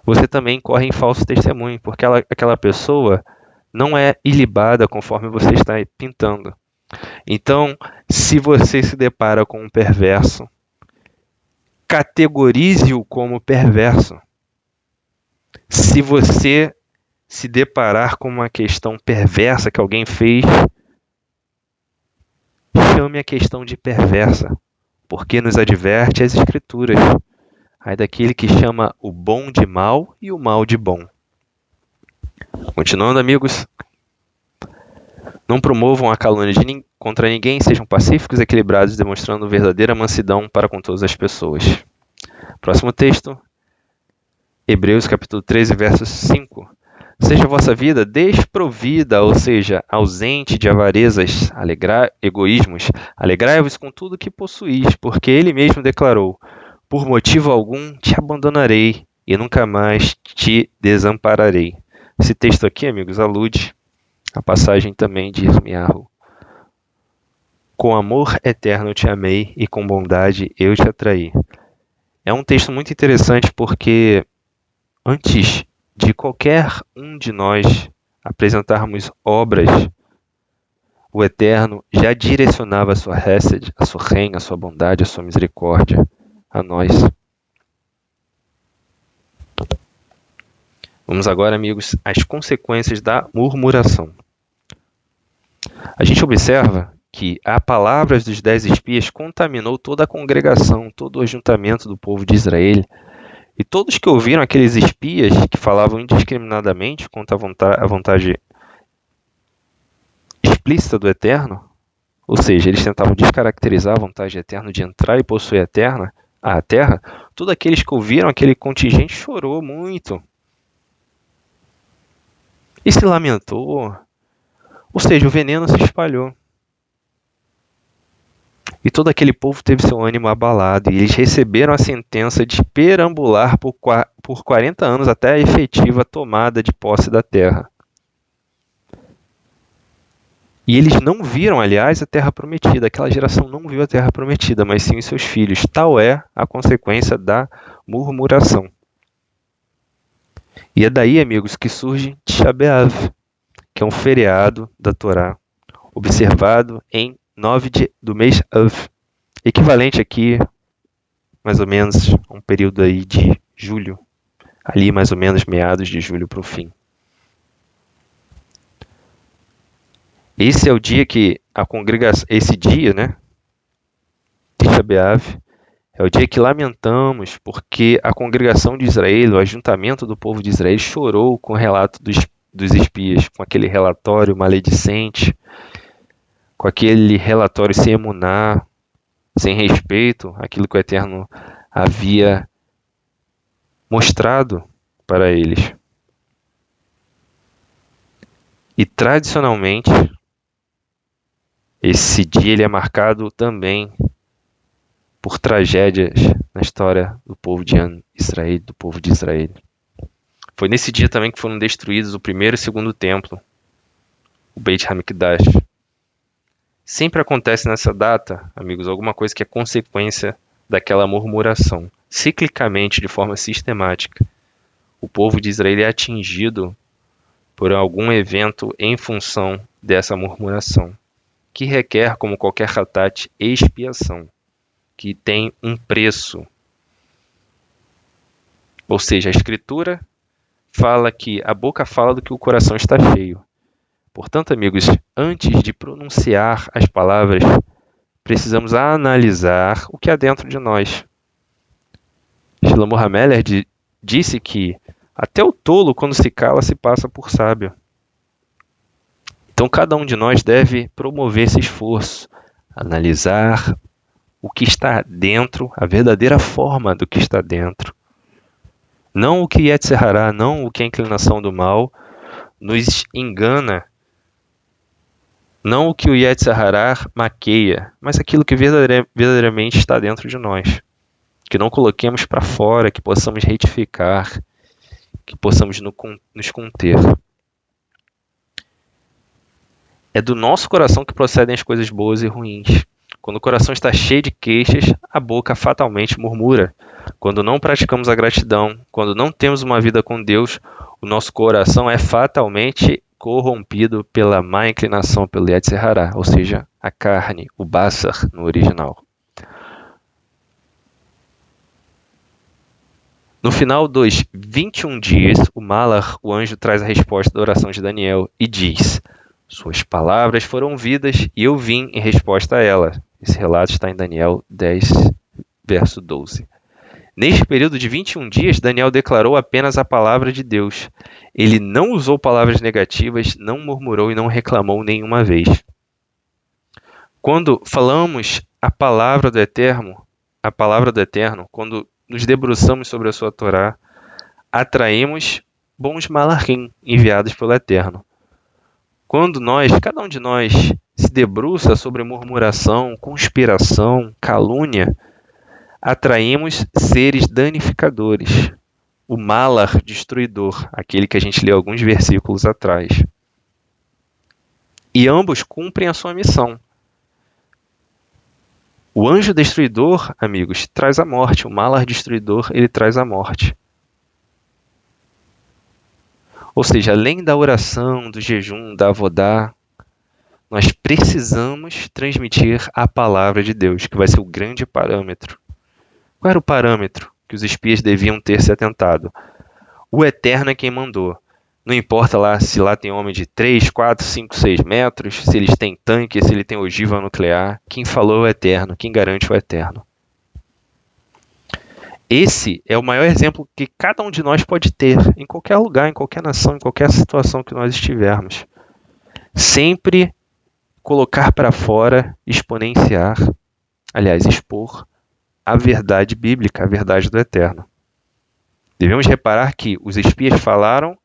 você também incorre em falso testemunho, porque aquela pessoa não é ilibada conforme você está pintando. Então, se você se depara com um perverso, categorize-o como perverso. Se você se deparar com uma questão perversa que alguém fez, chame a questão de perversa, porque nos adverte as Escrituras. Ai daquele que chama o bom de mal e o mal de bom. Continuando, amigos, não promovam a calúnia contra ninguém, sejam pacíficos e equilibrados, demonstrando verdadeira mansidão para com todas as pessoas. Próximo texto, Hebreus capítulo 13, verso 5. Seja a vossa vida desprovida, ou seja, ausente de avarezas, egoísmos, alegrai-vos com tudo que possuís, porque ele mesmo declarou: por motivo algum te abandonarei e nunca mais te desampararei. Esse texto aqui, amigos, alude à passagem também de Irmiyahu. Com amor eterno eu te amei e com bondade eu te atraí. É um texto muito interessante porque antes de qualquer um de nós apresentarmos obras, o Eterno já direcionava a sua hesed, a sua ren, a sua bondade, a sua misericórdia a nós. Vamos agora, amigos, às consequências da murmuração. A gente observa que a palavra dos 10 espias contaminou toda a congregação, todo o ajuntamento do povo de Israel. E todos que ouviram aqueles espias que falavam indiscriminadamente contra a vontade explícita do Eterno, ou seja, eles tentavam descaracterizar a vontade eterna de entrar e possuir a terra, todos aqueles que ouviram aquele contingente chorou muito. E se lamentou. Ou seja, o veneno se espalhou. E todo aquele povo teve seu ânimo abalado, e eles receberam a sentença de perambular por 40 anos até a efetiva tomada de posse da terra. E eles não viram, aliás, a terra prometida. Aquela geração não viu a terra prometida, mas sim os seus filhos. Tal é a consequência da murmuração. E é daí, amigos, que surge Tisha B'Av, que é um feriado da Torá, observado em 9 do mês Av, equivalente aqui, mais ou menos, a um período aí de julho, ali mais ou menos meados de julho para o fim. Esse é o dia que a congregação, esse dia, né, Tisha B'Av, é o dia que lamentamos porque a congregação de Israel, o ajuntamento do povo de Israel, chorou com o relato dos espias, com aquele relatório maledicente, com aquele relatório sem emuná, sem respeito àquilo que o Eterno havia mostrado para eles. E tradicionalmente, esse dia ele é marcado também por tragédias na história do povo de Israel, do povo de Israel. Foi nesse dia também que foram destruídos o primeiro e o segundo templo, o Beit HaMikdash. Sempre acontece nessa data, amigos, alguma coisa que é consequência daquela murmuração. Ciclicamente, de forma sistemática, o povo de Israel é atingido por algum evento em função dessa murmuração, que requer, como qualquer hatat, expiação, que tem um preço. Ou seja, a Escritura fala que a boca fala do que o coração está cheio. Portanto, amigos, antes de pronunciar as palavras precisamos analisar o que há dentro de nós. Shlomo HaMelech disse que até o tolo, quando se cala, se passa por sábio. Então, cada um de nós deve promover esse esforço, analisar o que está dentro, a verdadeira forma do que está dentro. Não o que Yetzer Hará, não o que a inclinação do mal nos engana, não o que o Yetzer Hará maqueia, mas aquilo que verdadeiramente está dentro de nós. Que não coloquemos para fora, que possamos retificar, que possamos nos conter. É do nosso coração que procedem as coisas boas e ruins. Quando o coração está cheio de queixas, a boca fatalmente murmura. Quando não praticamos a gratidão, quando não temos uma vida com Deus, o nosso coração é fatalmente corrompido pela má inclinação, pelo Yetzer Hará, ou seja, a carne, o Basar no original. No final dos 21 dias, o Malach, o anjo, traz a resposta da oração de Daniel e diz: suas palavras foram ouvidas e eu vim em resposta a ela. Esse relato está em Daniel 10, verso 12. Neste período de 21 dias, Daniel declarou apenas a palavra de Deus. Ele não usou palavras negativas, não murmurou e não reclamou nenhuma vez. Quando falamos a palavra do Eterno, quando nos debruçamos sobre a sua Torá, atraímos bons malachim enviados pelo Eterno. Quando cada um de nós, se debruça sobre murmuração, conspiração, calúnia, atraímos seres danificadores. O malach destruidor, aquele que a gente leu alguns versículos atrás. E ambos cumprem a sua missão. O anjo destruidor, amigos, traz a morte. O malach destruidor, ele traz a morte. Ou seja, além da oração, do jejum, da avodá, nós precisamos transmitir a palavra de Deus, que vai ser o grande parâmetro. Qual era o parâmetro que os espias deviam ter se atentado? O Eterno é quem mandou. Não importa se lá tem homem de 3, 4, 5, 6 metros, se eles têm tanque, se ele tem ogiva nuclear. Quem falou é o Eterno, quem garante o Eterno. Esse é o maior exemplo que cada um de nós pode ter, em qualquer lugar, em qualquer nação, em qualquer situação que nós estivermos. Sempre colocar para fora, expor a verdade bíblica, a verdade do Eterno. Devemos reparar que os espias falaram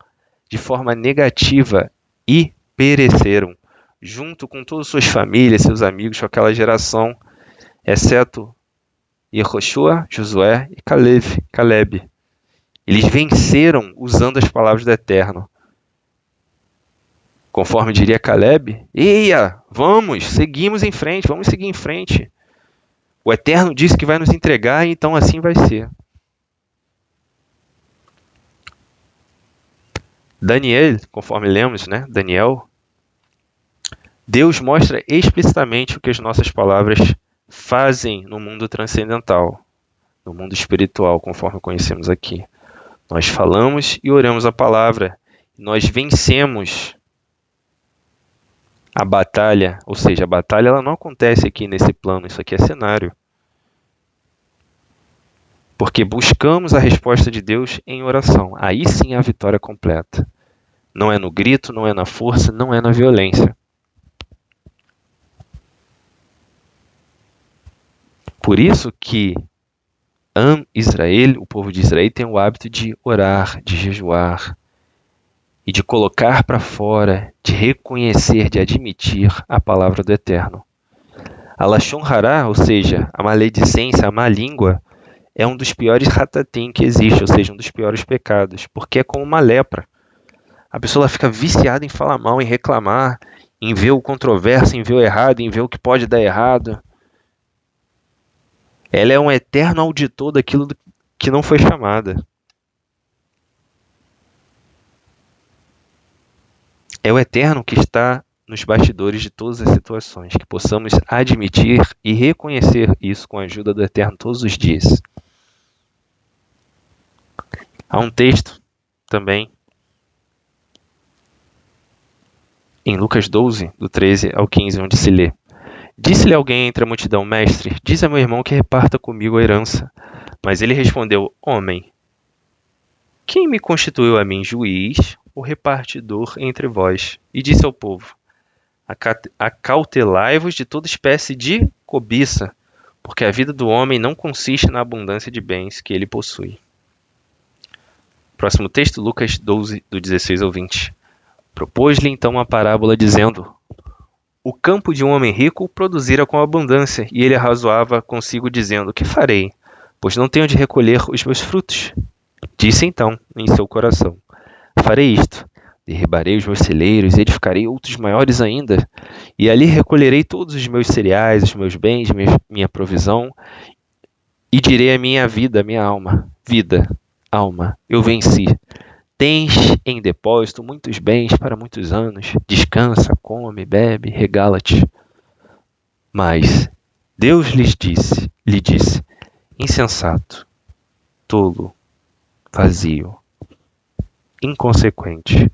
de forma negativa e pereceram, junto com todas suas famílias, seus amigos, com aquela geração, exceto Yehoshua, Josué e Caleb. Eles venceram usando as palavras do Eterno. Conforme diria Caleb, vamos seguir em frente. O Eterno disse que vai nos entregar, então assim vai ser. Daniel, conforme lemos, Daniel, Deus mostra explicitamente o que as nossas palavras fazem no mundo transcendental, no mundo espiritual, conforme conhecemos aqui. Nós falamos e oramos a palavra, nós vencemos a batalha, ou seja, a batalha ela não acontece aqui nesse plano, isso aqui é cenário. Porque buscamos a resposta de Deus em oração. Aí sim é a vitória completa. Não é no grito, não é na força, não é na violência. Por isso que Israel, o povo de Israel, tem o hábito de orar, de jejuar e de colocar para fora, de reconhecer, de admitir a palavra do Eterno. A Lashon Hará, ou seja, a maledicência, a má língua, é um dos piores ratatim que existe, ou seja, um dos piores pecados, porque é como uma lepra. A pessoa fica viciada em falar mal, em reclamar, em ver o controverso, em ver o errado, em ver o que pode dar errado. Ela é um eterno auditor daquilo que não foi chamada. É o Eterno que está nos bastidores de todas as situações, que possamos admitir e reconhecer isso com a ajuda do Eterno todos os dias. Há um texto também em Lucas 12, do 13 ao 15, onde se lê: Disse-lhe alguém entre a multidão: Mestre, diz a meu irmão que reparta comigo a herança. Mas ele respondeu: Homem, quem me constituiu a mim juiz ou repartidor entre vós? E disse ao povo: Acautelai-vos de toda espécie de cobiça, porque a vida do homem não consiste na abundância de bens que ele possui. Próximo texto, Lucas 12, do 16 ao 20. Propôs-lhe então uma parábola, dizendo: O campo de um homem rico produzira com abundância, e ele arrazoava consigo, dizendo: Que farei? Pois não tenho de recolher os meus frutos. Disse então em seu coração: Farei isto: derribarei os meus celeiros e edificarei outros maiores ainda, e ali recolherei todos os meus cereais, os meus bens, minha provisão, e direi à minha vida, à minha alma: Vida, alma, eu venci. Tens em depósito muitos bens para muitos anos. Descansa, come, bebe, regala-te. Mas Deus lhe disse: Insensato, tolo, vazio, inconsequente.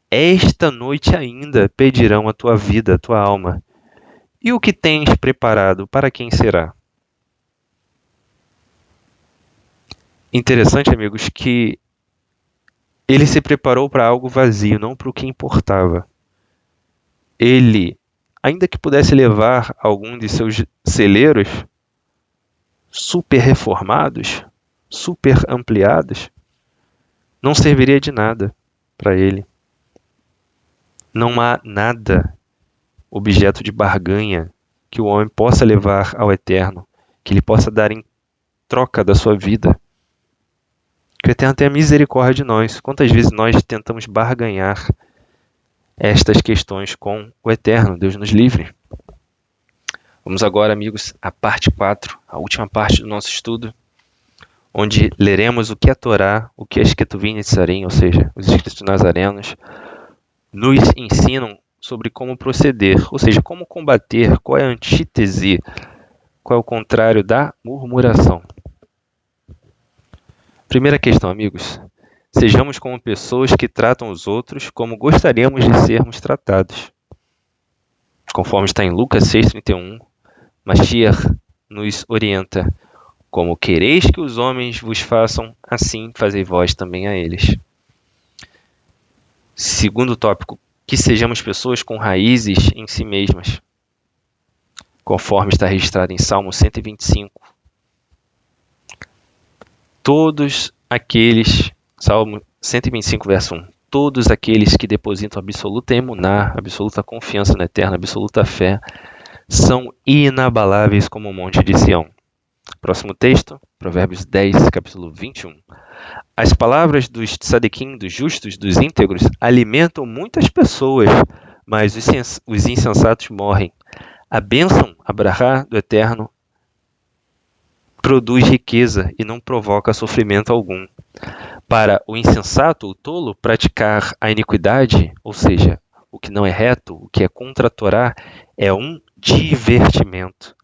Esta noite ainda pedirão a tua vida, a tua alma. E o que tens preparado, para quem será? Interessante, amigos, que ele se preparou para algo vazio, não para o que importava. Ele, ainda que pudesse levar algum de seus celeiros super reformados, super ampliados, não serviria de nada para ele. Não há nada, objeto de barganha, que o homem possa levar ao eterno, que ele possa dar em troca da sua vida. Que o eterno tenha misericórdia de nós. Quantas vezes nós tentamos barganhar estas questões com o eterno? Deus nos livre. Vamos agora, amigos, à parte 4, a última parte do nosso estudo, onde leremos o que a Torá, o que as Ketuvim Netzarim, ou seja, os escritos nazarenos, nos ensinam sobre como proceder, ou seja, como combater, qual é a antítese, qual é o contrário da murmuração. Primeira questão, amigos. Sejamos como pessoas que tratam os outros como gostaríamos de sermos tratados. Conforme está em Lucas 6,31, Mashiach nos orienta: como quereis que os homens vos façam, assim fazei vós também a eles. Segundo tópico, que sejamos pessoas com raízes em si mesmas, conforme está registrado em Salmo 125. Todos aqueles, Salmo 125, verso 1, todos aqueles que depositam absoluta emuná, absoluta confiança no eterno, absoluta fé, são inabaláveis como o monte de Sião. Próximo texto, Provérbios 10, capítulo 21. As palavras dos tzadikim, dos justos, dos íntegros, alimentam muitas pessoas, mas os insensatos morrem. A bênção, a brahá do eterno, produz riqueza e não provoca sofrimento algum. Para o insensato, o tolo, praticar a iniquidade, ou seja, o que não é reto, o que é contra a Torá, é um divertimento.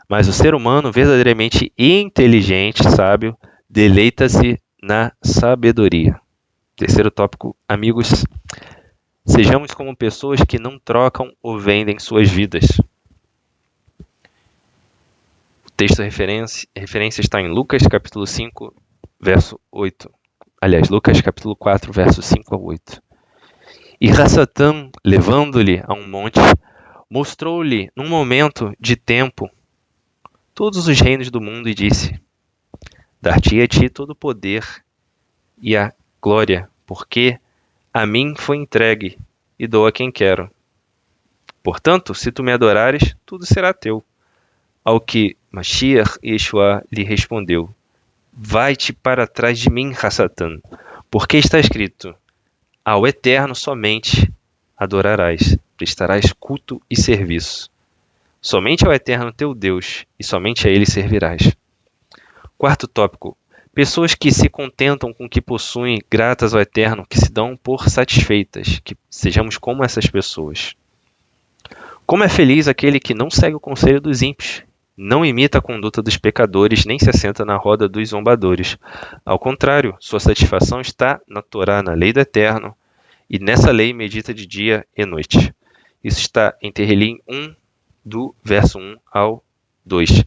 Mas o ser humano verdadeiramente inteligente, sábio, deleita-se na sabedoria. Terceiro tópico, amigos, sejamos como pessoas que não trocam ou vendem suas vidas. O texto referência está em Lucas capítulo 5, verso 8. Aliás, Lucas capítulo 4, verso 5 a 8. E Hassatã, levando-lhe a um monte, mostrou-lhe, num momento de tempo, todos os reinos do mundo e disse: Dar-te a ti todo o poder e a glória, porque a mim foi entregue e dou a quem quero. Portanto, se tu me adorares, tudo será teu. Ao que Mashiach Yeshua lhe respondeu: Vai-te para trás de mim, Hassatã, porque está escrito: Ao Eterno somente adorarás, prestarás culto e serviço. Somente ao Eterno teu Deus, e somente a Ele servirás. Quarto tópico. Pessoas que se contentam com o que possuem, gratas ao Eterno, que se dão por satisfeitas, que sejamos como essas pessoas. Como é feliz aquele que não segue o conselho dos ímpios, não imita a conduta dos pecadores, nem se assenta na roda dos zombadores. Ao contrário, sua satisfação está na Torá, na lei do Eterno, e nessa lei medita de dia e noite. Isso está em Tehilim 1, do verso 1 ao 2.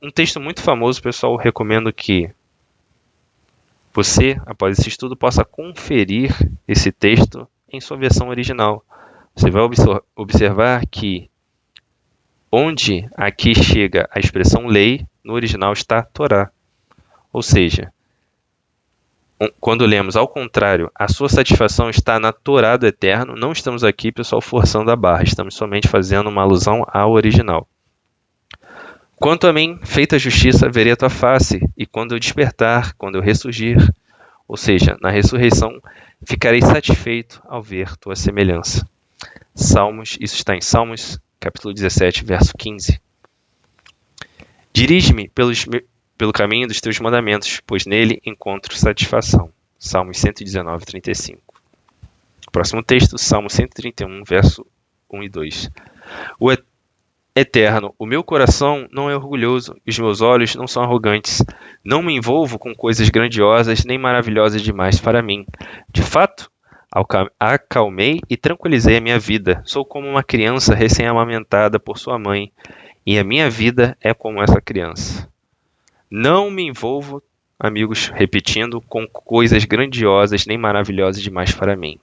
Um texto muito famoso, pessoal, recomendo que você, após esse estudo, possa conferir esse texto em sua versão original. Você vai observar que onde aqui chega a expressão lei, no original está Torá. Ou seja, quando lemos ao contrário, a sua satisfação está na Torá do Eterno, não estamos aqui, pessoal, forçando a barra, estamos somente fazendo uma alusão ao original. Quanto a mim, feita a justiça, verei a tua face, e quando eu despertar, quando eu ressurgir, ou seja, na ressurreição, ficarei satisfeito ao ver tua semelhança. Salmos, isso está em Salmos, capítulo 17, verso 15. Dirige-me pelo caminho dos teus mandamentos, pois nele encontro satisfação. Salmos 119, 35. Próximo texto, Salmo 131, verso 1 e 2. O Eterno, o meu coração não é orgulhoso, e os meus olhos não são arrogantes. Não me envolvo com coisas grandiosas nem maravilhosas demais para mim. De fato, acalmei e tranquilizei a minha vida. Sou como uma criança recém-amamentada por sua mãe, e a minha vida é como essa criança. Não me envolvo, amigos, repetindo, com coisas grandiosas nem maravilhosas demais para mim.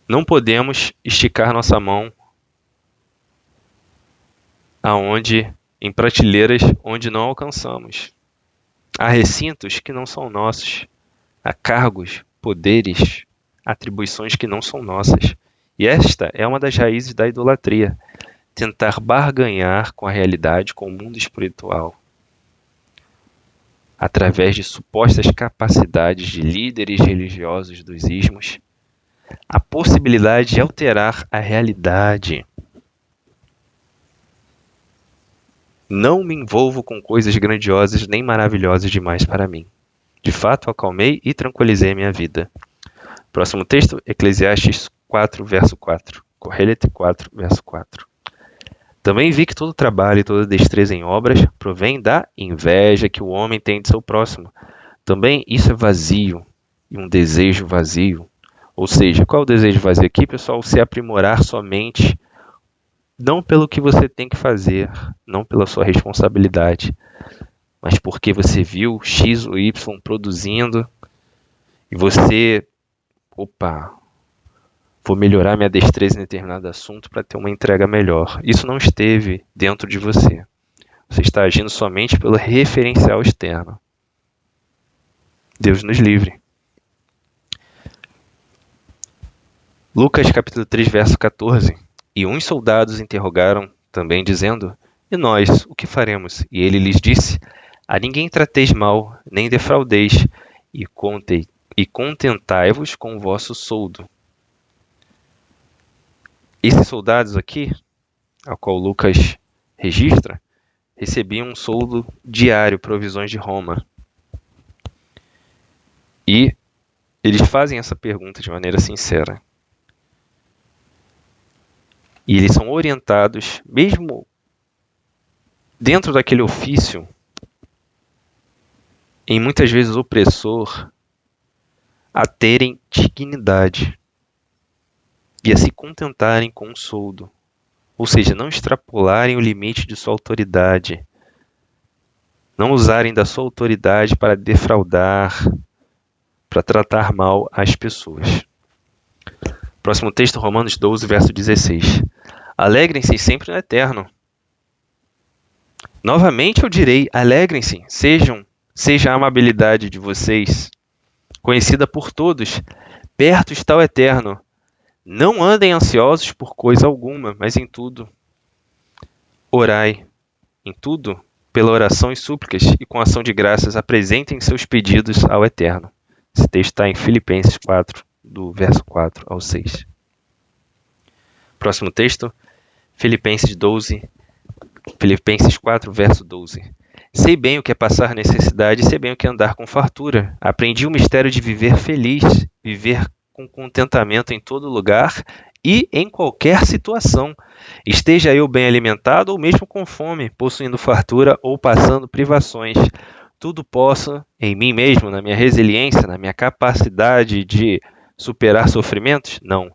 Não podemos esticar nossa mão em prateleiras onde não alcançamos. Há recintos que não são nossos. Há cargos, poderes, atribuições que não são nossas. E esta é uma das raízes da idolatria. Tentar barganhar com a realidade, com o mundo espiritual, através de supostas capacidades de líderes religiosos dos ismos, a possibilidade de alterar a realidade. Não me envolvo com coisas grandiosas nem maravilhosas demais para mim. De fato, acalmei e tranquilizei a minha vida. Próximo texto, Eclesiastes 4, verso 4. Correlete 4, verso 4. Também vi que todo trabalho e toda destreza em obras provém da inveja que o homem tem de seu próximo. Também isso é vazio e um desejo vazio. Ou seja, qual é o desejo vazio aqui, pessoal? Se aprimorar somente, não pelo que você tem que fazer, não pela sua responsabilidade, mas porque você viu X ou Y produzindo e você, vou melhorar minha destreza em determinado assunto para ter uma entrega melhor. Isso não esteve dentro de você. Você está agindo somente pelo referencial externo. Deus nos livre. Lucas capítulo 3, verso 14. E uns soldados interrogaram também, dizendo: E nós, o que faremos? E ele lhes disse: A ninguém trateis mal, nem defraudeis, e contentai-vos com o vosso soldo. Esses soldados aqui, ao qual Lucas registra, recebiam um soldo diário, provisões de Roma. E eles fazem essa pergunta de maneira sincera. E eles são orientados, mesmo dentro daquele ofício, em muitas vezes opressor, a terem dignidade e a se contentarem com o soldo. Ou seja, não extrapolarem o limite de sua autoridade, não usarem da sua autoridade para defraudar, para tratar mal as pessoas. Próximo texto, Romanos 12, verso 16. Alegrem-se sempre no Eterno. Novamente eu direi, alegrem-se, seja a amabilidade de vocês conhecida por todos, perto está o Eterno. Não andem ansiosos por coisa alguma, mas em tudo orai. Em tudo, pela oração e súplicas e com ação de graças, apresentem seus pedidos ao Eterno. Esse texto está em Filipenses 4, do verso 4 ao 6. Próximo texto, Filipenses 4, verso 12. Sei bem o que é passar necessidade, sei bem o que é andar com fartura. Aprendi o mistério de viver feliz, viver com contentamento em todo lugar e em qualquer situação. Esteja eu bem alimentado ou mesmo com fome, possuindo fartura ou passando privações. Tudo posso em mim mesmo, na minha resiliência, na minha capacidade de superar sofrimentos? Não.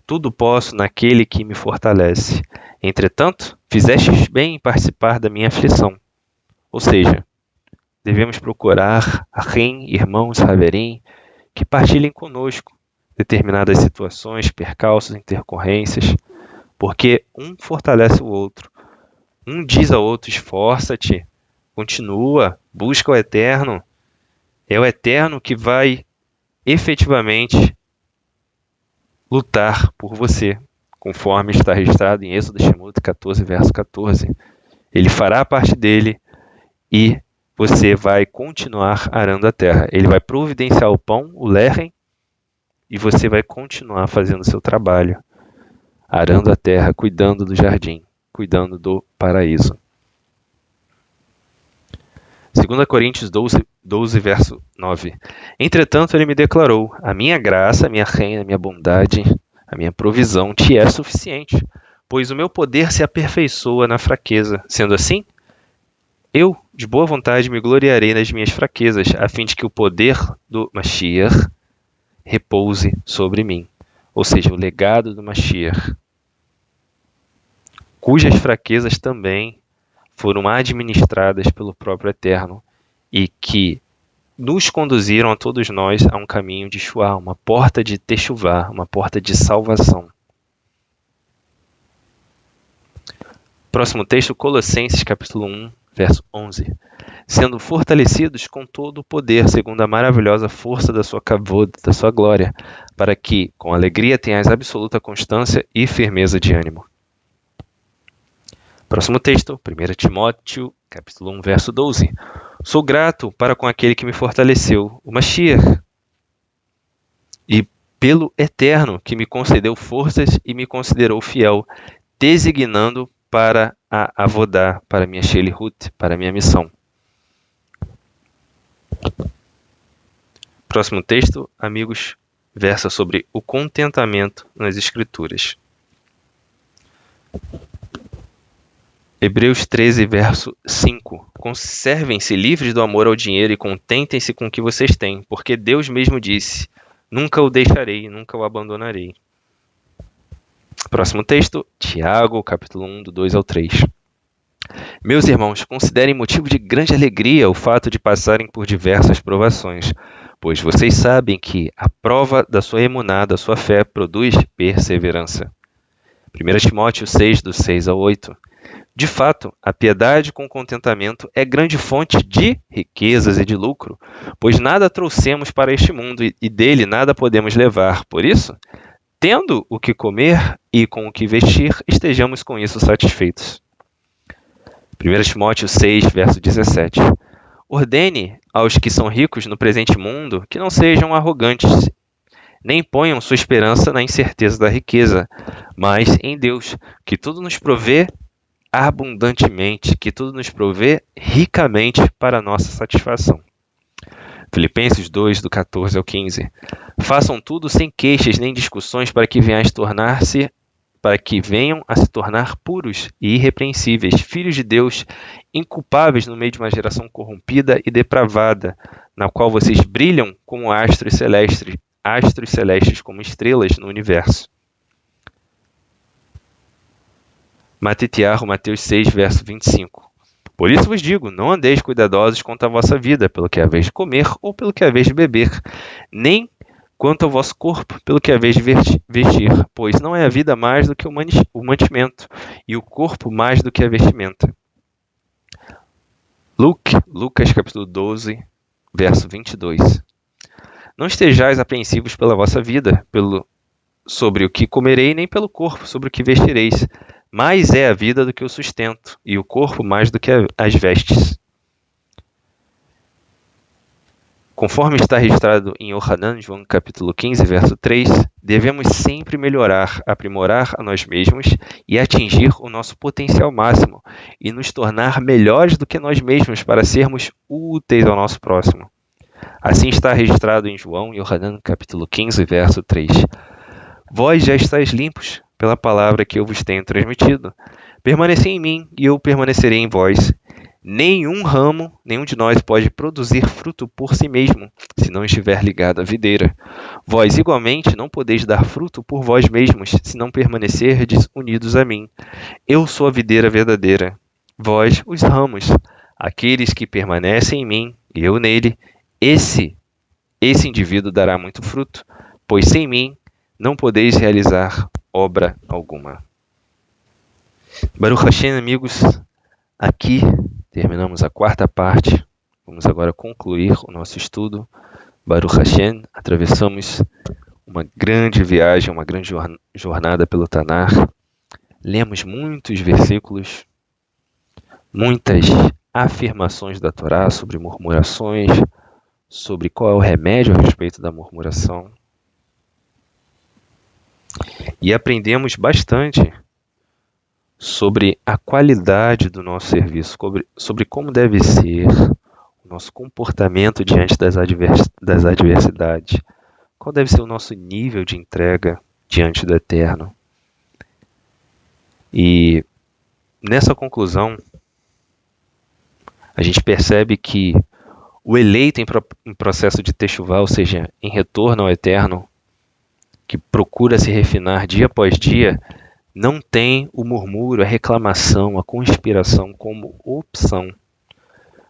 tudo posso naquele que me fortalece. Entretanto, fizestes bem em participar da minha aflição. Ou seja, devemos procurar Achim, irmãos, Haverim, que partilhem conosco determinadas situações, percalços, intercorrências, porque um fortalece o outro. Um diz ao outro, esforça-te, continua, busca o Eterno. É o Eterno que vai efetivamente lutar por você, conforme está registrado em Êxodo Shemot 14, verso 14. Ele fará a parte dele e você vai continuar arando a terra. Ele vai providenciar o pão, o lechem, e você vai continuar fazendo o seu trabalho, arando a terra, cuidando do jardim, cuidando do paraíso. 2 Coríntios 12, verso 9. Entretanto, ele me declarou: a minha graça, a minha reina, a minha bondade, a minha provisão te é suficiente, pois o meu poder se aperfeiçoa na fraqueza. Sendo assim, eu, de boa vontade, me gloriarei nas minhas fraquezas, a fim de que o poder do Mashiach repouse sobre mim. Ou seja, o legado do Mashiach, cujas fraquezas também foram administradas pelo próprio Eterno e que nos conduziram a todos nós a um caminho de Shuá, uma porta de Techuvá, uma porta de salvação. Próximo texto, Colossenses capítulo 1, verso 11. Sendo fortalecidos com todo o poder, segundo a maravilhosa força da sua kavod, da sua glória, para que, com alegria, tenhais absoluta constância e firmeza de ânimo. Próximo texto, 1 Timóteo, capítulo 1, verso 12. Sou grato para com aquele que me fortaleceu, o Mashiach, e pelo Eterno que me concedeu forças e me considerou fiel, designando para a Avodá, para a minha Shelihut, para a minha missão. Próximo texto, amigos, versa sobre o contentamento nas Escrituras. Hebreus 13, verso 5. Conservem-se livres do amor ao dinheiro e contentem-se com o que vocês têm, porque Deus mesmo disse: nunca o deixarei, nunca o abandonarei. Próximo texto, Tiago, capítulo 1, do 2 ao 3. Meus irmãos, considerem motivo de grande alegria o fato de passarem por diversas provações, pois vocês sabem que a prova da sua emuná, da sua fé, produz perseverança. 1 Timóteo 6, do 6 ao 8. De fato, a piedade com contentamento é grande fonte de riquezas e de lucro, pois nada trouxemos para este mundo e dele nada podemos levar. Por isso, tendo o que comer e com o que vestir, estejamos com isso satisfeitos. 1 Timóteo 6, verso 17. Ordene aos que são ricos no presente mundo que não sejam arrogantes, nem ponham sua esperança na incerteza da riqueza, mas em Deus, que tudo nos provê abundantemente, que tudo nos provê ricamente para a nossa satisfação. Filipenses 2, do 14 ao 15. Façam tudo sem queixas nem discussões para que venham a se tornar puros e irrepreensíveis, filhos de Deus, inculpáveis no meio de uma geração corrompida e depravada, na qual vocês brilham como astros celestes como estrelas no universo. Mateus 6, verso 25. Por isso vos digo, não andeis cuidadosos quanto à vossa vida, pelo que é a vez de comer ou pelo que é a vez de beber, nem quanto ao vosso corpo, pelo que é a vez de vestir, pois não é a vida mais do que o mantimento, e o corpo mais do que a vestimenta. Lucas capítulo 12, verso 22. Não estejais apreensivos pela vossa vida, sobre o que comerei, nem pelo corpo, sobre o que vestireis. Mais é a vida do que o sustento, e o corpo mais do que as vestes. Conforme está registrado em Yohanan, João capítulo 15, verso 3, devemos sempre melhorar, aprimorar a nós mesmos e atingir o nosso potencial máximo e nos tornar melhores do que nós mesmos para sermos úteis ao nosso próximo. Assim está registrado em João, Yohanan capítulo 15, verso 3. Vós já estáis limpos pela palavra que eu vos tenho transmitido. Permanecei em mim e eu permanecerei em vós. Nenhum ramo, nenhum de nós pode produzir fruto por si mesmo, se não estiver ligado à videira. Vós, igualmente, não podeis dar fruto por vós mesmos, se não permanecerdes unidos a mim. Eu sou a videira verdadeira, vós os ramos. Aqueles que permanecem em mim e eu nele, esse indivíduo dará muito fruto, pois sem mim não podeis realizar obra alguma. Baruch Hashem, amigos, aqui terminamos a quarta parte. Vamos agora concluir o nosso estudo. Baruch Hashem, atravessamos uma grande viagem, uma grande jornada pelo Tanar. Lemos muitos versículos, muitas afirmações da Torá sobre murmurações, sobre qual é o remédio a respeito da murmuração. E aprendemos bastante sobre a qualidade do nosso serviço, sobre como deve ser o nosso comportamento diante das adversidades, qual deve ser o nosso nível de entrega diante do Eterno. E nessa conclusão, a gente percebe que o eleito em processo de techuvá, ou seja, em retorno ao Eterno, que procura se refinar dia após dia, não tem o murmúrio, a reclamação, a conspiração como opção,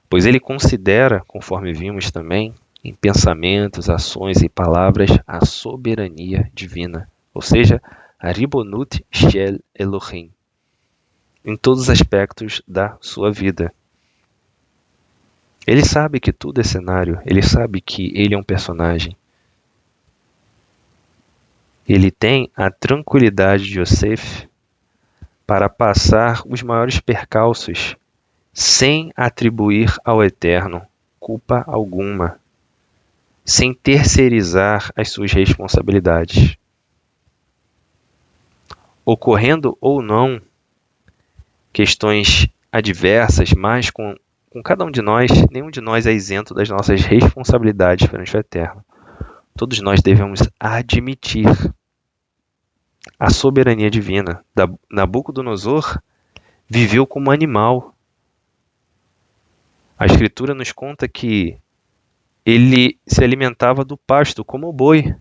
pois ele considera, conforme vimos também, em pensamentos, ações e palavras, a soberania divina, ou seja, a ribonut shel Elohim, em todos os aspectos da sua vida. Ele sabe que tudo é cenário, ele sabe que ele é um personagem. Ele tem a tranquilidade de Yosef para passar os maiores percalços sem atribuir ao Eterno culpa alguma, sem terceirizar as suas responsabilidades. Ocorrendo ou não questões adversas, mas com cada um de nós, nenhum de nós é isento das nossas responsabilidades perante o Eterno. Todos nós devemos admitir a soberania divina. Nabucodonosor viveu como animal. A Escritura nos conta que ele se alimentava do pasto como o boi.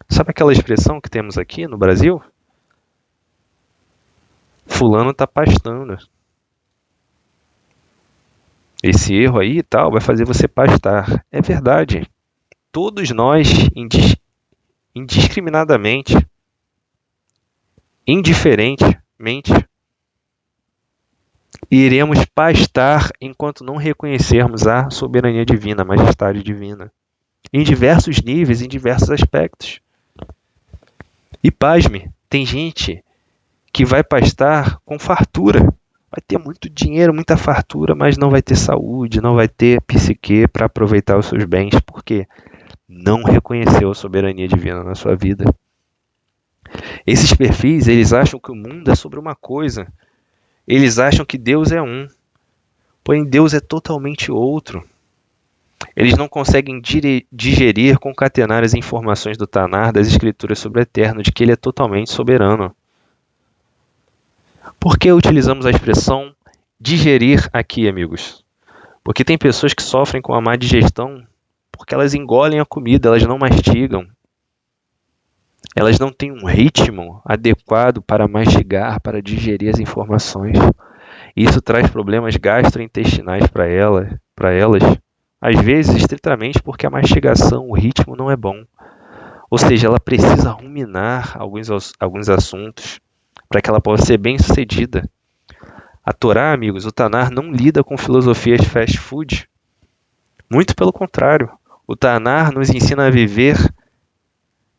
Sabe aquela expressão que temos aqui no Brasil? Fulano está pastando. Esse erro aí e tal vai fazer você pastar. É verdade. Todos nós, indiscriminadamente, indiferentemente, iremos pastar enquanto não reconhecermos a soberania divina, a majestade divina, em diversos níveis, em diversos aspectos. E pasme, tem gente que vai pastar com fartura, vai ter muito dinheiro, muita fartura, mas não vai ter saúde, não vai ter psique para aproveitar os seus bens, porque não reconheceu a soberania divina na sua vida. Esses perfis, eles acham que o mundo é sobre uma coisa, eles acham que Deus é um, porém Deus é totalmente outro. Eles não conseguem digerir, concatenar as informações do Tanar, das Escrituras sobre o Eterno, de que Ele é totalmente soberano. Por que utilizamos a expressão digerir aqui, amigos? Porque tem pessoas que sofrem com a má digestão porque elas engolem a comida, elas não mastigam. Elas não têm um ritmo adequado para mastigar, para digerir as informações. Isso traz problemas gastrointestinais para elas, às vezes estritamente porque a mastigação, o ritmo não é bom. Ou seja, ela precisa ruminar alguns assuntos para que ela possa ser bem sucedida. A Torá, amigos, o Tanar não lida com filosofias fast food. Muito pelo contrário, o Tanar nos ensina a viver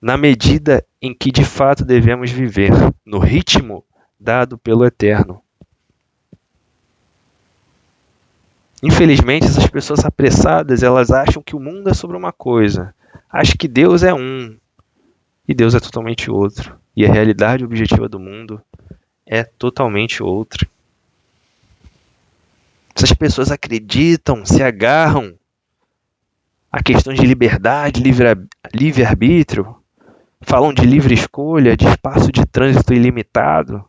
na medida em que de fato devemos viver, no ritmo dado pelo Eterno. Infelizmente, essas pessoas apressadas, elas acham que o mundo é sobre uma coisa, acham que Deus é um, e Deus é totalmente outro. E a realidade objetiva do mundo é totalmente outra. Essas pessoas acreditam, se agarram a questões de liberdade, livre-arbítrio, falam de livre escolha, de espaço de trânsito ilimitado.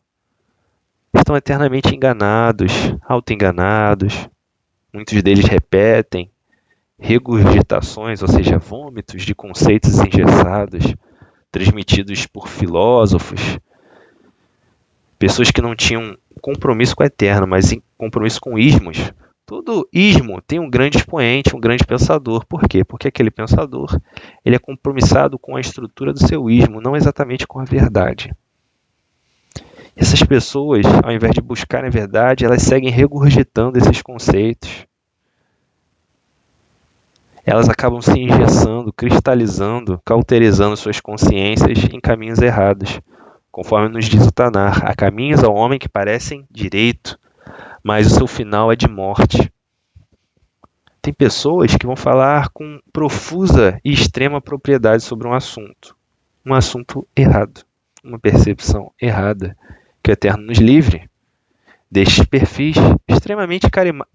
estão eternamente enganados, auto-enganados. Muitos deles repetem regurgitações, ou seja, vômitos de conceitos engessados, transmitidos por filósofos, pessoas que não tinham compromisso com o eterno, mas compromisso com ismos. Todo ismo tem um grande expoente, um grande pensador. Por quê? Porque aquele pensador ele é compromissado com a estrutura do seu ismo, não exatamente com a verdade. Essas pessoas, ao invés de buscarem a verdade, elas seguem regurgitando esses conceitos. Elas acabam se engessando, cristalizando, cauterizando suas consciências em caminhos errados. Conforme nos diz o Tanar, há caminhos ao homem que parecem direito, mas o seu final é de morte. Tem pessoas que vão falar com profusa e extrema propriedade sobre um assunto errado, uma percepção errada, que o Eterno nos livre destes perfis extremamente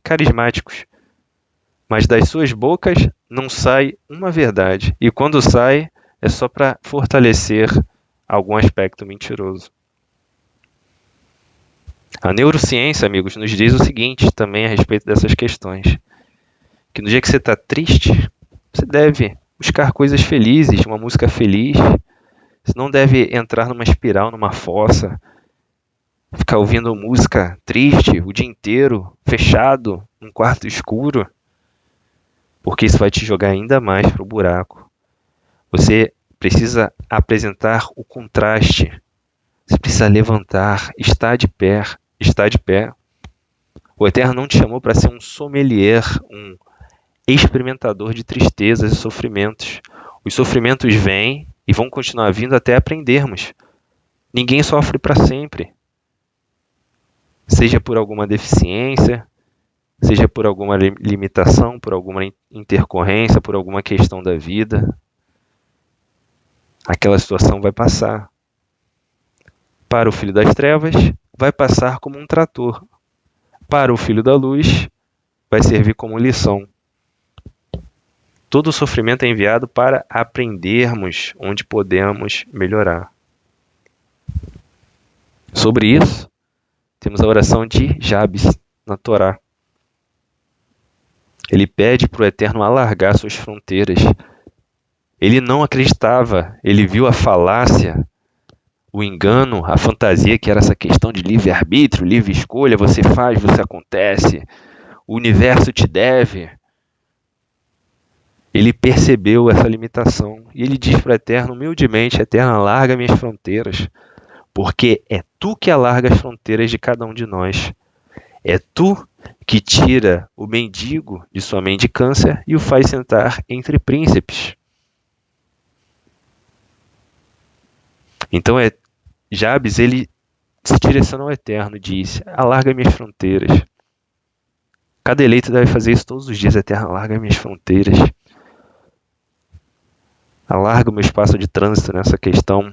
carismáticos, mas das suas bocas não sai uma verdade, e quando sai é só para fortalecer algum aspecto mentiroso. A neurociência, amigos, nos diz o seguinte também a respeito dessas questões, que no dia que você está triste, você deve buscar coisas felizes, uma música feliz, você não deve entrar numa espiral, numa fossa, ficar ouvindo música triste o dia inteiro, fechado, num quarto escuro, porque isso vai te jogar ainda mais para o buraco. Você precisa apresentar o contraste. Você precisa levantar, estar de pé. O Eterno não te chamou para ser um sommelier, um experimentador de tristezas e sofrimentos. Os sofrimentos vêm e vão continuar vindo até aprendermos. Ninguém sofre para sempre. Seja por alguma deficiência, seja por alguma limitação, por alguma intercorrência, por alguma questão da vida. Aquela situação vai passar. Para o filho das trevas, vai passar como um trator. Para o filho da luz, vai servir como lição. Todo o sofrimento é enviado para aprendermos onde podemos melhorar. Sobre isso, temos a oração de Jabes na Torá. Ele pede para o Eterno alargar suas fronteiras. Ele não acreditava, ele viu a falácia, o engano, a fantasia que era essa questão de livre-arbítrio, livre escolha, você faz, você acontece, o universo te deve. Ele percebeu essa limitação e ele diz para o Eterno, humildemente, Eterno, alarga minhas fronteiras, porque é tu que alarga as fronteiras de cada um de nós. É tu que tira o mendigo de sua mendicância e o faz sentar entre príncipes. Então, Jabes, ele se direciona ao Eterno e diz, alarga minhas fronteiras. Cada eleito deve fazer isso todos os dias, Eterno, alarga minhas fronteiras. Alarga o meu espaço de trânsito nessa questão.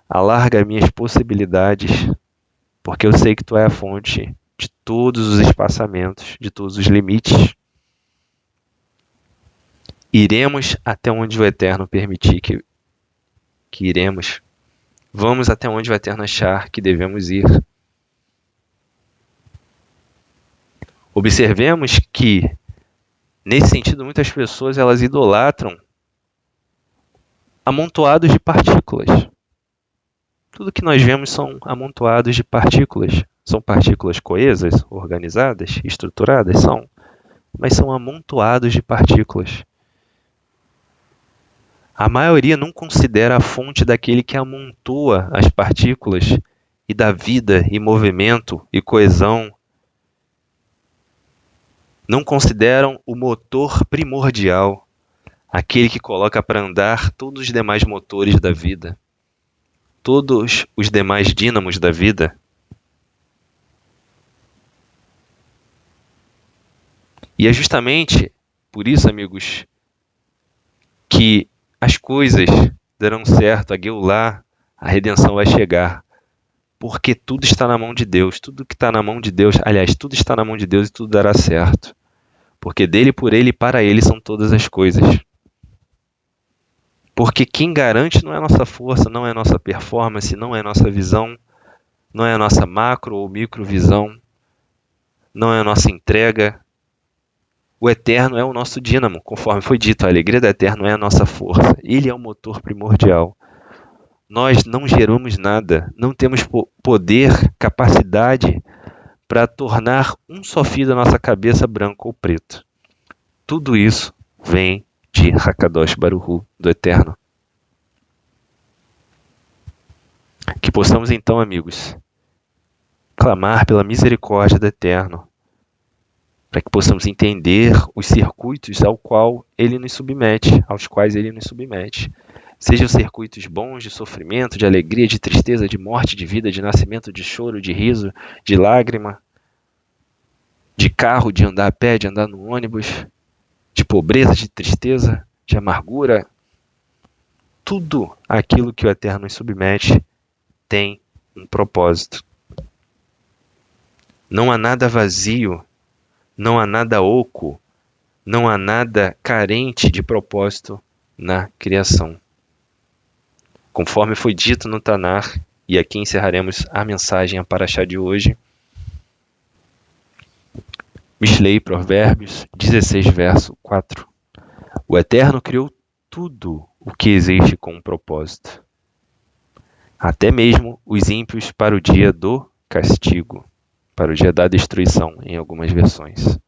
Alarga minhas possibilidades, porque eu sei que tu é a fonte de todos os espaçamentos, de todos os limites. Iremos até onde o Eterno permitir que iremos. Vamos até onde o Eterno achar que devemos ir. Observemos que, nesse sentido, muitas pessoas elas idolatram amontoados de partículas. Tudo que nós vemos são amontoados de partículas. São partículas coesas, organizadas, estruturadas? São. Mas são amontoados de partículas. A maioria não considera a fonte daquele que amontoa as partículas e dá vida e movimento e coesão. Não consideram o motor primordial, aquele que coloca para andar todos os demais motores da vida, todos os demais dínamos da vida. E é justamente por isso, amigos, que as coisas darão certo, a Geulah, a redenção vai chegar. Porque tudo está na mão de Deus, tudo que está na mão de Deus, aliás, tudo está na mão de Deus e tudo dará certo. Porque dele, por ele e para ele são todas as coisas. Porque quem garante não é a nossa força, não é a nossa performance, não é a nossa visão, não é a nossa macro ou micro visão, não é a nossa entrega. O eterno é o nosso dínamo, conforme foi dito, a alegria do eterno é a nossa força. Ele é o motor primordial. Nós não geramos nada, não temos poder, capacidade para tornar um só fio da nossa cabeça branco ou preto. Tudo isso vem de Hakadosh Baruch Hu, do Eterno. Que possamos então, amigos, clamar pela misericórdia do Eterno, para que possamos entender os circuitos aos quais ele nos submete. Sejam circuitos bons de sofrimento, de alegria, de tristeza, de morte, de vida, de nascimento, de choro, de riso, de lágrima, de carro, de andar a pé, de andar no ônibus, de pobreza, de tristeza, de amargura. Tudo aquilo que o Eterno nos submete tem um propósito. Não há nada vazio, não há nada oco, não há nada carente de propósito na criação. Conforme foi dito no Tanar, e aqui encerraremos a mensagem, a paraxá de hoje, Mishlei, Provérbios 16, verso 4. O Eterno criou tudo o que existe com um propósito, até mesmo os ímpios para o dia do castigo, para o dia da destruição, em algumas versões.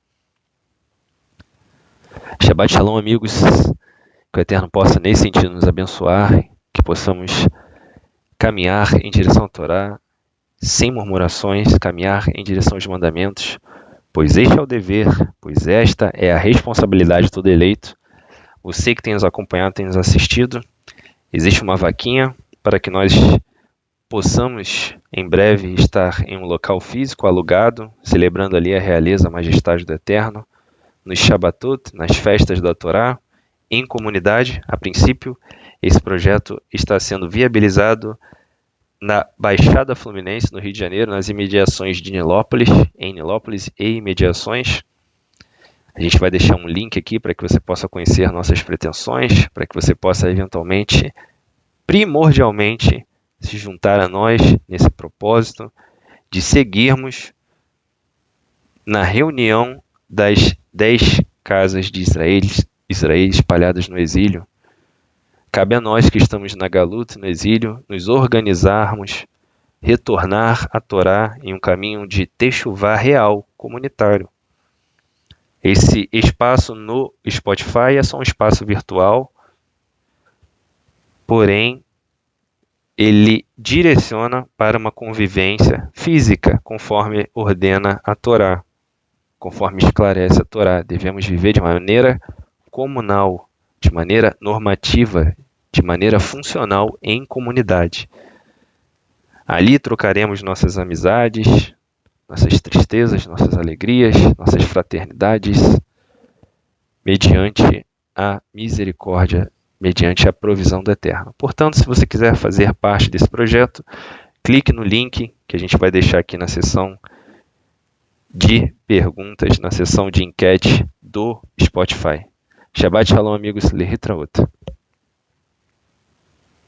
Shabbat Shalom, amigos. Que o Eterno possa, nesse sentido, nos abençoar, que possamos caminhar em direção à Torá, sem murmurações, caminhar em direção aos mandamentos, pois este é o dever, pois esta é a responsabilidade de todo eleito. Você que tem nos acompanhado, tem nos assistido, existe uma vaquinha para que nós possamos, em breve, estar em um local físico alugado, celebrando ali a realeza, a majestade do Eterno, nos Shabbatot, nas festas da Torá, em comunidade. A princípio, esse projeto está sendo viabilizado na Baixada Fluminense, no Rio de Janeiro, nas imediações de Nilópolis, em Nilópolis e imediações. A gente vai deixar um link aqui para que você possa conhecer nossas pretensões, para que você possa eventualmente, primordialmente, se juntar a nós nesse propósito de seguirmos na reunião das 10 casas de Israel espalhadas no exílio. Cabe a nós que estamos na Galut, no exílio, nos organizarmos, retornar a Torá em um caminho de techuvá real, comunitário. Esse espaço no Spotify é só um espaço virtual, porém, ele direciona para uma convivência física, conforme ordena a Torá, conforme esclarece a Torá. Devemos viver de maneira comunal, de maneira normativa, de maneira funcional em comunidade. Ali trocaremos nossas amizades, nossas tristezas, nossas alegrias, nossas fraternidades, mediante a misericórdia, mediante a provisão do Eterno. Portanto, se você quiser fazer parte desse projeto, clique no link que a gente vai deixar aqui na seção de perguntas, na seção de enquete do Spotify. Shabbat Shalom, amigos. Lehitraot.